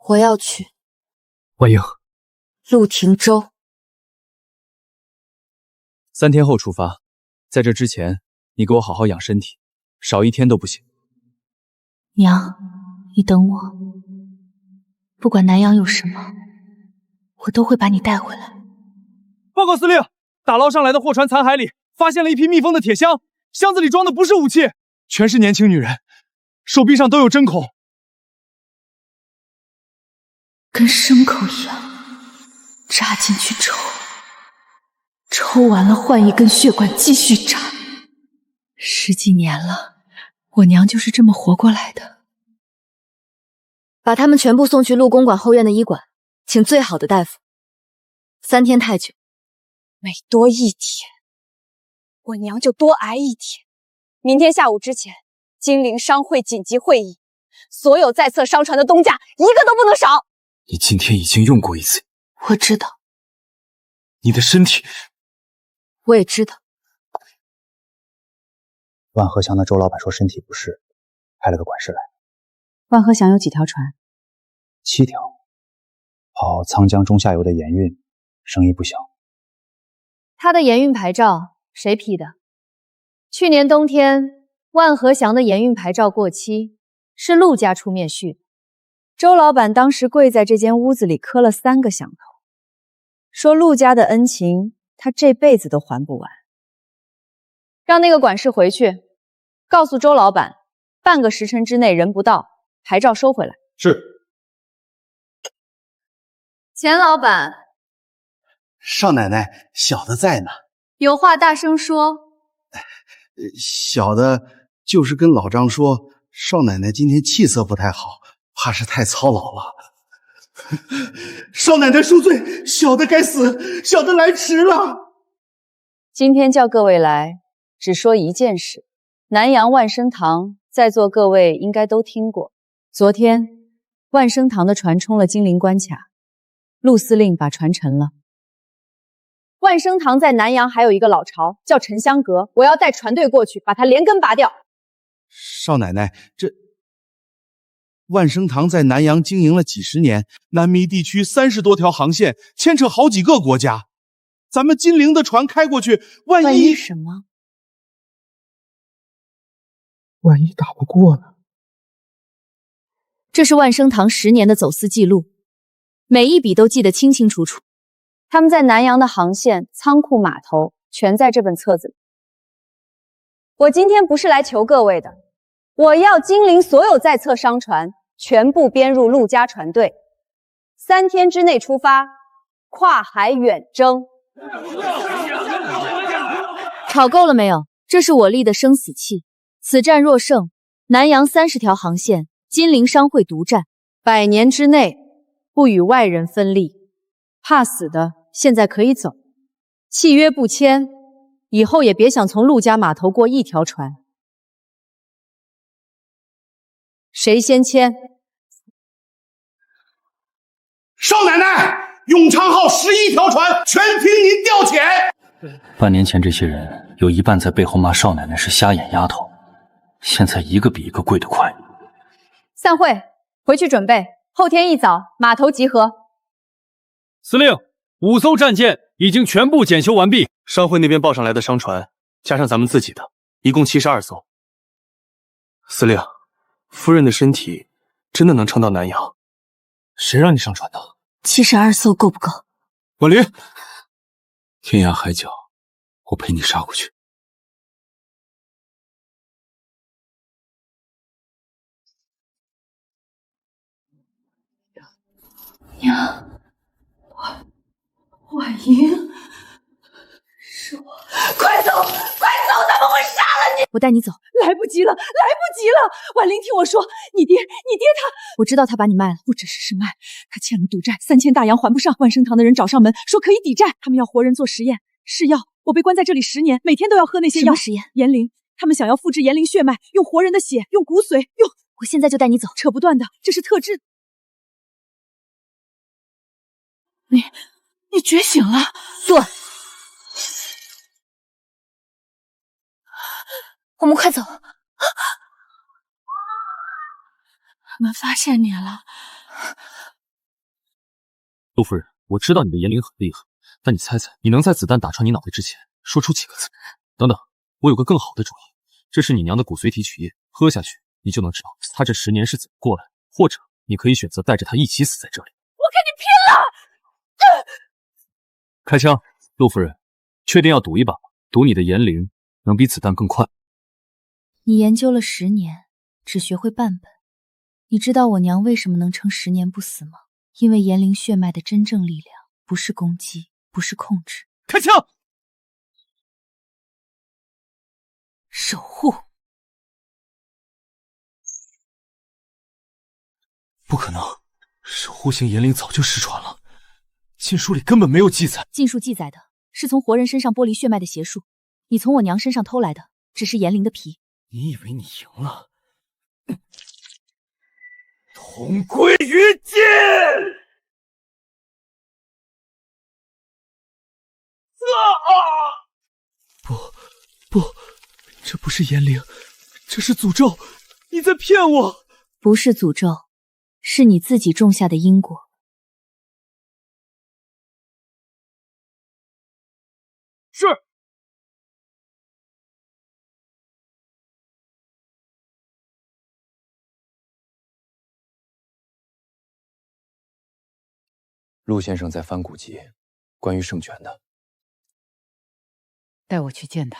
我要去。万英，陆廷舟。3天后出发，在这之前，你给我好好养身体，少1天都不行。娘，你等我，不管南阳有什么，我都会把你带回来。报告司令，打捞上来的货船残骸里发现了一批密封的铁箱，箱子里装的不是武器，全是年轻女人，手臂上都有针孔，跟牲口一样，扎进去抽，抽完了换一根血管继续扎。10几年了，我娘就是这么活过来的。把他们全部送去陆公馆后院的医馆，请最好的大夫。3天太久，每多1天，我娘就多挨1天。明天下午之前，金陵商会紧急会议，所有在册商船的东家一个都不能少。你今天已经用过1次。我知道，你的身体。我也知道。万和祥的周老板说身体不适，派了个管事来。万和祥有几条船？7条，跑沧江中下游的盐运，生意不小。他的盐运牌照谁批的？去年冬天，万和祥的盐运牌照过期，是陆家出面续的。周老板当时跪在这间屋子里磕了3个响头，说陆家的恩情他这辈子都还不完。让那个管事回去，告诉周老板，半个时辰之内人不到，牌照收回来。是。钱老板，少奶奶，小的在呢。有话大声说。小的就是跟老张说，少奶奶今天气色不太好，怕是太操劳了。少奶奶恕罪，小的该死，小的来迟了。今天叫各位来，只说一件事。南阳万生堂，在座各位应该都听过。昨天，万生堂的船冲了金陵关卡，陆司令把船沉了。万生堂在南阳还有一个老巢，叫沉香阁，我要带船队过去，把它连根拔掉。少奶奶，这万生堂在南阳经营了几十年，南弥地区30多条航线，牵扯好几个国家。咱们金陵的船开过去，万一什么？万一打不过呢？这是万生堂10年的走私记录，每一笔都记得清清楚楚。他们在南阳的航线、仓库、码头，全在这本册子里。我今天不是来求各位的，我要金陵所有在册商船全部编入陆家船队，3天之内出发，跨海远征。吵够了没有？这是我立的生死契，此战若胜，南阳30条航线，金陵商会独占，100年之内不与外人分利。怕死的现在可以走，契约不签，以后也别想从陆家码头过一条船。谁先签？少奶奶，永昌号11条船全凭您调遣。半年前这些人有一半在背后骂少奶奶是瞎眼丫头，现在一个比一个跪得快。散会，回去准备，后天一早码头集合。司令，5艘战舰已经全部检修完毕，商会那边报上来的商船，加上咱们自己的，一共72艘。司令，夫人的身体真的能撑到南阳？谁让你上船的？72艘够不够？婉玲，天涯海角，我陪你杀过去。娘。婉莹，是我！快走，快走！他们会杀了你！我带你走。来不及了，来不及了！婉玲，听我说，你爹他……我知道他把你卖了，不只是卖，他欠了赌债，3000大洋还不上。万生堂的人找上门，说可以抵债，他们要活人做实验，试药。我被关在这里10年，每天都要喝那些药。什么实验？炎灵，他们想要复制炎灵血脉，用活人的血，用骨髓，用……我现在就带你走。扯不断的，这是特制。你觉醒了，对，我们快走。我们发现你了，陆夫人，我知道你的炎灵很厉害，但你猜猜，你能在子弹打穿你脑袋之前说出几个字？等等，我有个更好的主意，这是你娘的骨髓提取液，喝下去你就能知道她这10年是怎么过来，或者你可以选择带着她一起死在这里。我跟你拼了！开枪，陆夫人，确定要赌一把吗？赌你的炎灵能比子弹更快。你研究了10年，只学会半本。你知道我娘为什么能撑10年不死吗？因为炎灵血脉的真正力量不是攻击，不是控制。开枪！守护。不可能，守护型炎灵早就失传了。禁书里根本没有记载。禁书记载的是从活人身上剥离血脉的邪术，你从我娘身上偷来的只是炎灵的皮。你以为你赢了？同归于尽！不，这不是言灵，这是诅咒！你在骗我！不是诅咒，是你自己种下的因果。是。陆先生在翻古籍，关于圣泉的。带我去见他。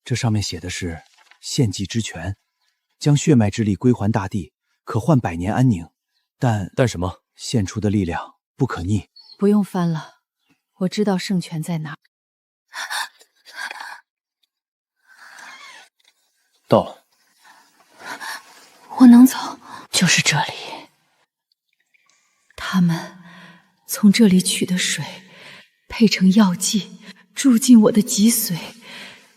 这上面写的是献祭之泉，将血脉之力归还大地，可换百年安宁。但什么？献出的力量不可逆。不用翻了，我知道圣泉在哪。到了。我能走，就是这里。他们从这里取的水，配成药剂，注进我的脊髓，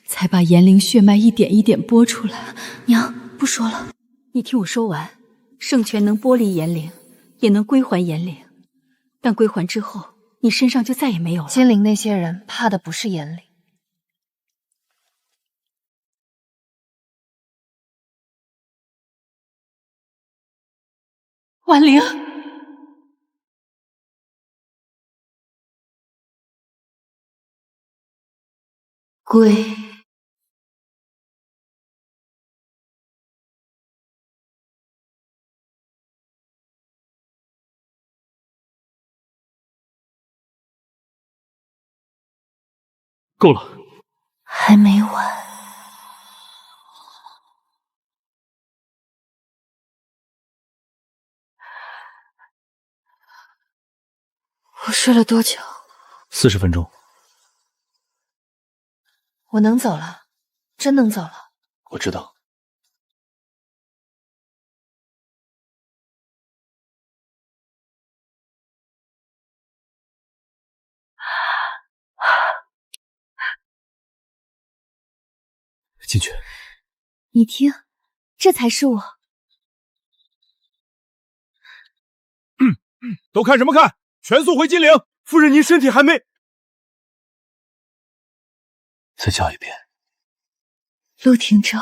才把炎灵血脉一点一点拨出来。娘，不说了，你听我说完。圣泉能剥离炎灵，也能归还炎灵，但归还之后，你身上就再也没有了。金陵那些人怕的不是炎灵。婉灵，归。够了，还没完。我睡了多久？40分钟。我能走了，真能走了。我知道。进去。你听，这才是我。都看什么看？全速回金陵！夫人，您身体还没……再叫一遍。陆廷舟。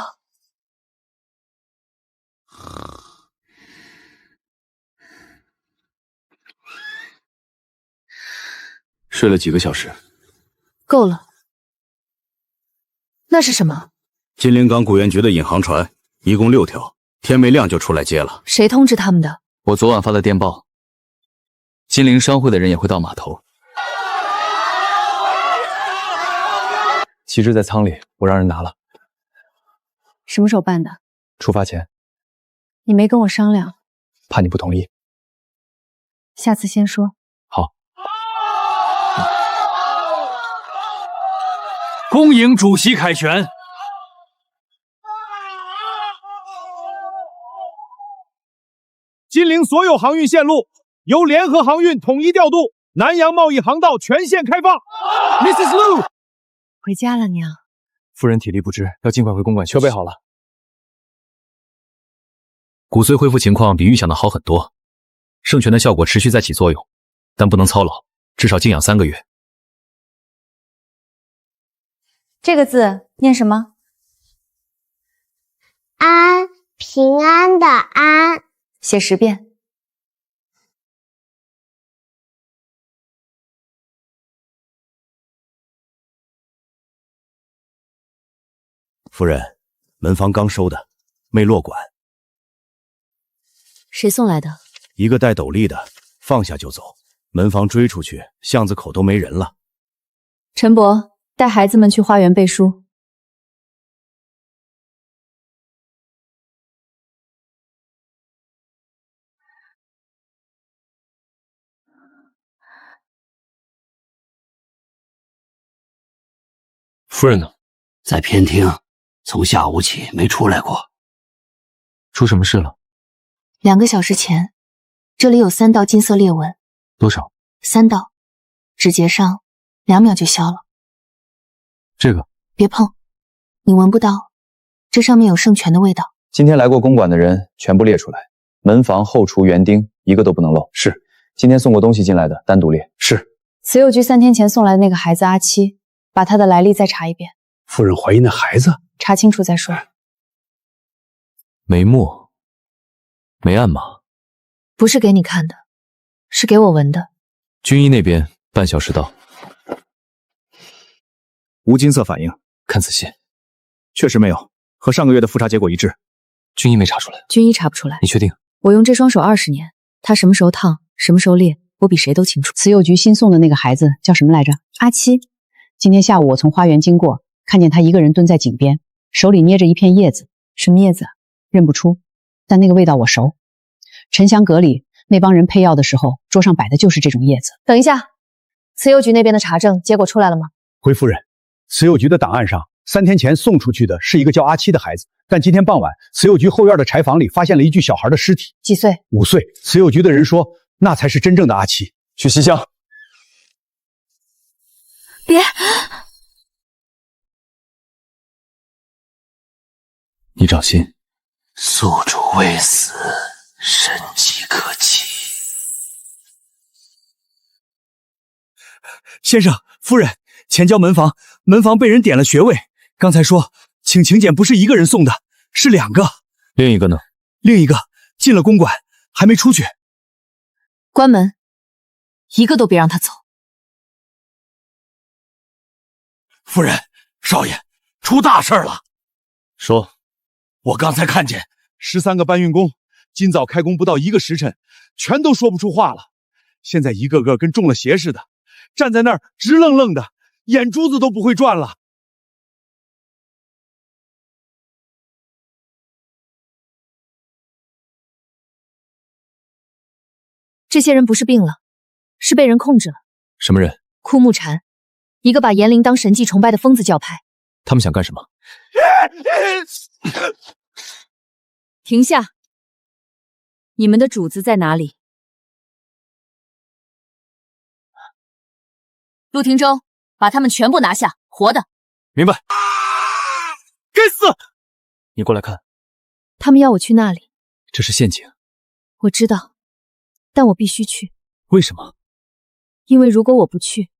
睡了几个小时？够了。那是什么？金陵港古源局的引航船，一共6条，天没亮就出来接了。谁通知他们的？我昨晚发的电报。金陵商会的人也会到码头。旗帜在舱里，我让人拿了。什么时候办的？出发前。你没跟我商量？怕你不同意。下次先说。好。恭迎主席凯旋。金陵所有航运线路由联合航运统一调度，南洋贸易航道全线开放。Mrs. Lu， 回家了，娘。夫人体力不支，要尽快回公馆休。备好了。骨髓恢复情况比预想的好很多，圣泉的效果持续在起作用，但不能操劳，至少静养3个月。这个字念什么？安，平安的安。写10遍。夫人，门房刚收的，没落管。谁送来的？一个戴斗笠的，放下就走。门房追出去，巷子口都没人了。陈伯，带孩子们去花园背书。夫人呢？在偏厅，从下午起没出来过。出什么事了？2个小时前，这里有3道金色裂纹。多少？3道，指节上2秒就消了。这个别碰，你闻不到，这上面有圣泉的味道。今天来过公馆的人全部列出来，门房、后厨、园丁一个都不能漏。是。今天送过东西进来的单独列。是。慈幼居3天前送来的那个孩子阿七，把他的来历再查一遍。夫人怀疑那孩子？查清楚再说。没墨，没暗码，不是给你看的，是给我闻的。军医那边半小时到。无金色反应，看仔细，确实没有，和上个月的复查结果一致。军医没查出来。军医查不出来。你确定？我用这双手20年，它什么时候烫，什么时候裂，我比谁都清楚。慈幼局新送的那个孩子叫什么来着？阿七。今天下午我从花园经过，看见他一个人蹲在井边，手里捏着一片叶子。什么叶子？认不出，但那个味道我熟。沉香阁里那帮人配药的时候，桌上摆的就是这种叶子。等一下，慈幼局那边的查证结果出来了吗？回夫人，慈幼局的档案上，3天前送出去的是一个叫阿七的孩子，但今天傍晚，慈幼局后院的柴房里发现了一具小孩的尸体。几岁？5岁。慈幼局的人说，那才是真正的阿七。去西厢。别！你长心。宿主未死，神迹可期。先生、夫人，前郊门房被人点了穴位。刚才说，请请柬不是一个人送的，是2个。另一个呢？另一个进了公馆，还没出去。关门，一个都别让他走。夫人，少爷，出大事了！说。我刚才看见13个搬运工，今早开工不到1个时辰，全都说不出话了。现在一个个跟中了邪似的，站在那儿直愣愣的，眼珠子都不会转了。这些人不是病了，是被人控制了。什么人？枯木禅，一个把炎灵当神迹崇拜的疯子教派。他们想干什么？停下！你们的主子在哪里？陆廷舟，把他们全部拿下，活的。明白。该死！你过来看。他们要我去那里。这是陷阱。我知道，但我必须去。为什么？因为如果我不去，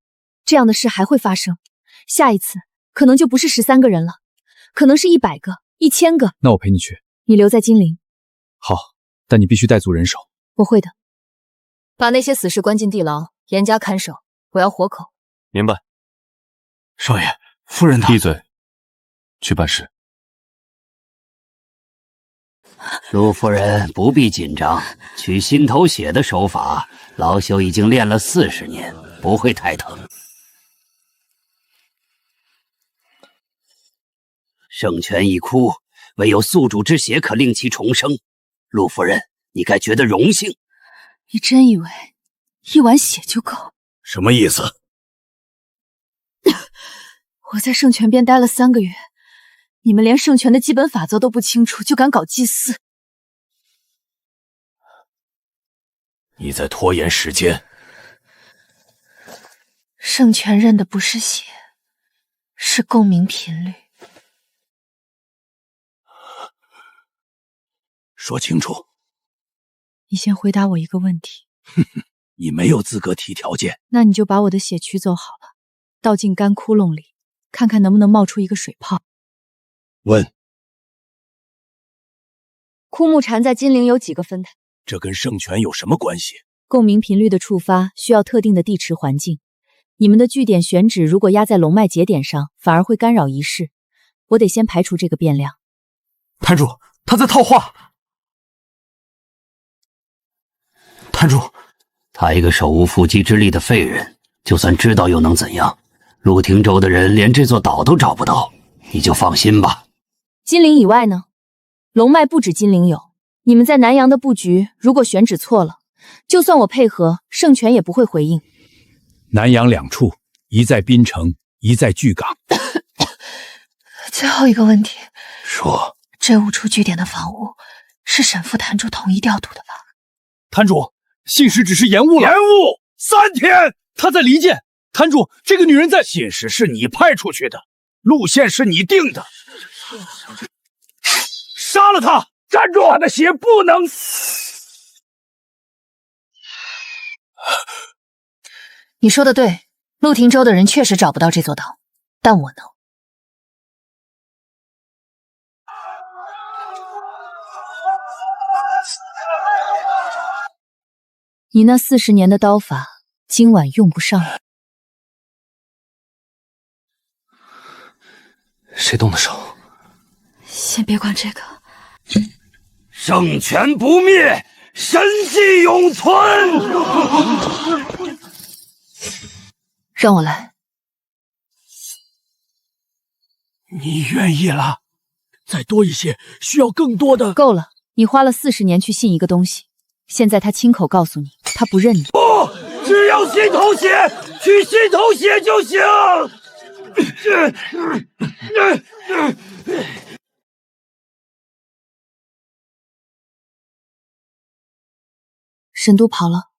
这样的事还会发生。下一次可能就不是13个人了，可能是100个、1000个。那我陪你去。你留在金陵。好，但你必须带足人手。我会的。把那些死士关进地牢，严加看守。我要活口。明白。少爷，夫人她……闭嘴，去办事。陆夫人不必紧张，取心头血的手法，老朽已经练了40年，不会太疼。圣泉一枯，唯有宿主之血可令其重生。陆夫人，你该觉得荣幸。你真以为一碗血就够？什么意思？我在圣泉边待了3个月，你们连圣泉的基本法则都不清楚，就敢搞祭祀？你在拖延时间。圣泉认的不是血，是共鸣频率。说清楚。你先回答我一个问题。你没有资格提条件。那你就把我的血取走好了，倒进干窟窿里，看看能不能冒出一个水泡。问。枯木禅在金陵有几个分坛？这跟圣泉有什么关系？共鸣频率的触发需要特定的地池环境。你们的据点选址如果压在龙脉节点上，反而会干扰仪式。我得先排除这个变量。坛主，他在套话。坛主，他一个手无缚鸡之力的废人，就算知道又能怎样？陆廷州的人连这座岛都找不到，你就放心吧。金陵以外呢？龙脉不止金陵有，你们在南阳的布局如果选址错了，就算我配合，圣泉也不会回应。南阳2处，一在滨城，一在巨港。最后一个问题。说。这5处据点的房屋是沈副坛主统一调度的吧？坛主，信使只是延误了。延误3天。他在离间。坛主，这个女人在。信使是你派出去的，路线是你定的。杀了他！站住！他的血不能。你说的对，陆廷州的人确实找不到这座岛，但我能。你那40年的刀法，今晚用不上了。谁动的手？先别管这个。圣权不灭，神迹永存。让我来。你愿意了？再多一些，需要更多的。够了，你花了40年去信一个东西，现在他亲口告诉你，他不认你。不，只要心头血，去心头血就行。沈都跑了，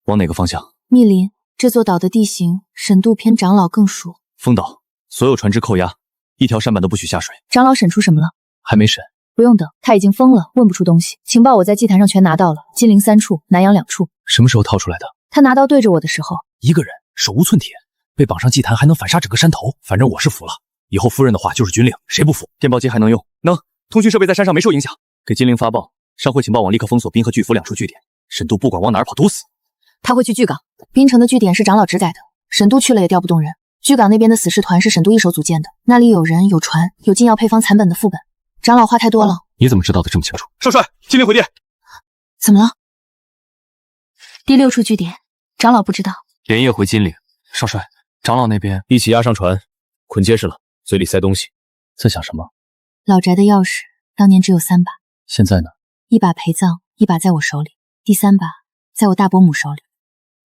往哪个方向？密林，这座岛的地形，沈都偏长老更熟。封岛，所有船只扣押，一条舢板都不许下水。长老审出什么了？还没审。不用等，他已经疯了，问不出东西。情报我在祭坛上全拿到了，金陵3处，南阳2处。什么时候掏出来的？他拿刀对着我的时候。一个人手无寸铁，被绑上祭坛还能反杀整个山头，反正我是服了。以后夫人的话就是军令，谁不服？电报机还能用？能。通讯设备在山上没受影响。给金陵发报，上会情报网立刻封锁滨和巨府2处据点。沈都不管往哪儿跑，堵死。他会去巨港，滨城的据点是长老指改的，沈都去了也调不动人。巨港那边的死士团是沈都一手组建的，那里有人有船，有禁药配方残本的副本。长老话太多了。你怎么知道的这么清楚？少帅，金陵回电。怎么了？第6处据点，长老不知道。连夜回金陵。少帅，长老那边一起押上船，捆结实了，嘴里塞东西。在想什么？老宅的钥匙当年只有3把，现在呢？1把陪葬，1把在我手里，第3把在我大伯母手里。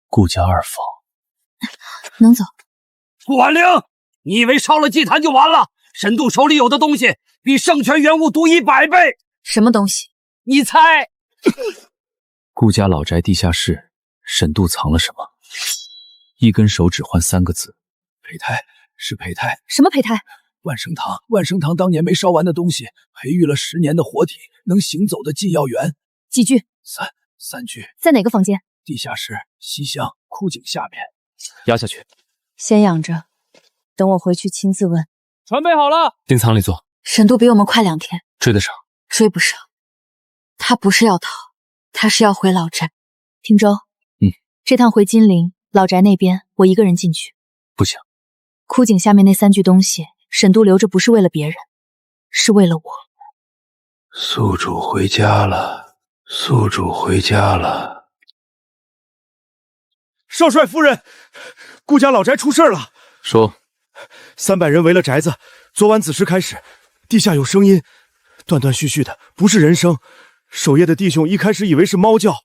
顾家2房能走。顾婉玲，你以为烧了祭坛就完了？沈度手里有的东西比圣泉元物毒100倍。什么东西？你猜？顾家老宅地下室，沈度藏了什么？一根手指换3个字：胚胎，是胚胎。什么胚胎？万生堂，万生堂当年没烧完的东西，培育了10年的活体，能行走的禁药源。几具？3具。在哪个房间？地下室西厢枯井下面。压下去。先养着，等我回去亲自问。船备好了，定舱里坐。沈都比我们快2天，追得上？追不上。他不是要逃，他是要回老宅。汀州，这趟回金陵老宅那边，我一个人进去。不行。枯井下面那3具东西，沈都留着不是为了别人，是为了我。宿主回家了，宿主回家了。少帅夫人，顾家老宅出事了。说，300人围了宅子，昨晚子时开始，地下有声音，断断续续的，不是人声。守夜的弟兄一开始以为是猫叫。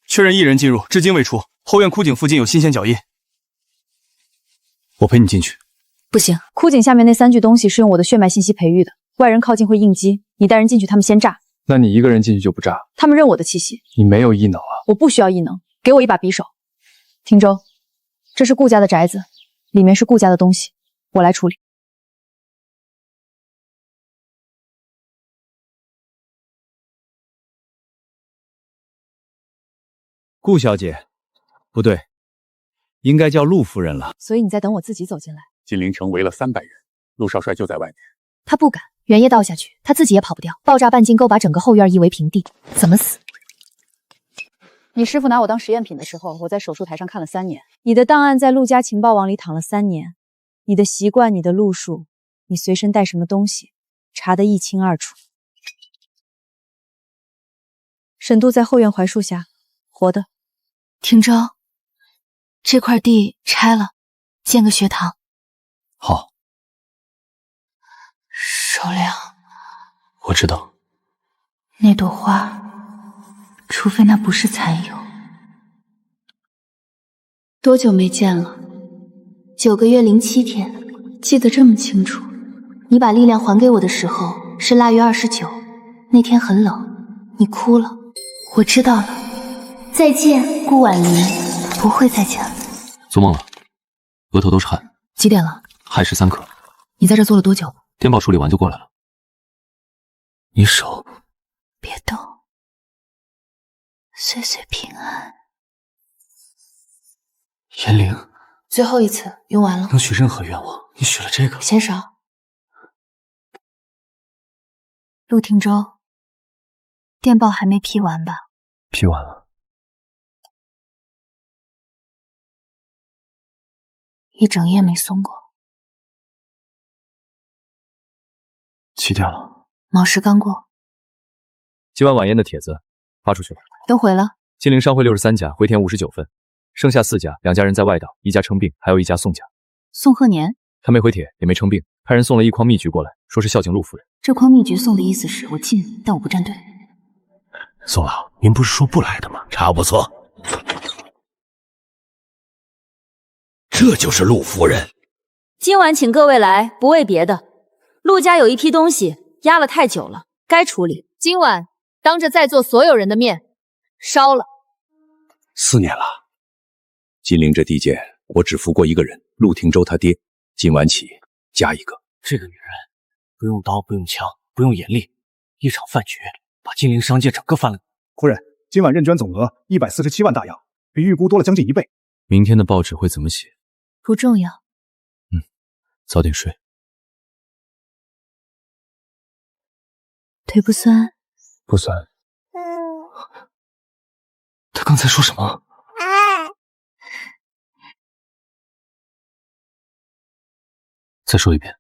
确认1人进入，至今未出。后院枯井附近有新鲜脚印。我陪你进去。不行，枯井下面那3具东西是用我的血脉信息培育的，外人靠近会应激，你带人进去，他们先炸。那你一个人进去就不炸？他们认我的气息。你没有异能啊？我不需要异能，给我一把匕首。汀州，这是顾家的宅子，里面是顾家的东西，我来处理。顾小姐，不对，应该叫陆夫人了。所以你在等我自己走进来。金陵城围了300人，陆少帅就在外面。他不敢，原夜倒下去，他自己也跑不掉。爆炸半径够把整个后院夷为平地，怎么死？你师父拿我当实验品的时候，我在手术台上看了3年。你的档案在陆家情报网里躺了3年，你的习惯、你的路数、你随身带什么东西，查得一清二楚。沈都在后院槐树下，活的。汀州，这块地拆了，建个学堂。好。首领，我知道。那朵花，除非那不是残友。多久没见了？9个月07天，记得这么清楚。你把力量还给我的时候是腊月29，那天很冷，你哭了。我知道了。再见，顾婉玲。不会再见了。做梦了，额头都是汗。几点了？还13刻。你在这坐了多久？电报处理完就过来了。你手别动，岁岁平安。颜灵，最后一次用完了。能许任何愿望，你许了这个。嫌少。陆汀州，电报还没批完吧？批完了。一整夜没送过。几点了？卯时刚过。今晚晚宴的帖子发出去了，都回了。金陵商会63家，回填59份，剩下4家，2家人在外岛，1家称病，还有1家送甲。宋鹤年，他没回帖，也没称病，派人送了一筐蜜桔过来，说是孝敬陆夫人。这筐蜜桔送的意思是我进，但我不站队。宋老，您不是说不来的吗？茶不错，这就是陆夫人。今晚请各位来，不为别的，陆家有一批东西压了太久了，该处理。今晚当着在座所有人的面烧了。4年了，金陵这地界，我只服过一个人，陆廷舟他爹。今晚起加一个。这个女人不用刀，不用枪，不用眼力，一场饭局把金陵商界整个翻了。夫人，今晚认捐总额147万大洋，比预估多了将近1倍。明天的报纸会怎么写？不重要。早点睡。腿不酸？不酸。他刚才说什么？再说一遍。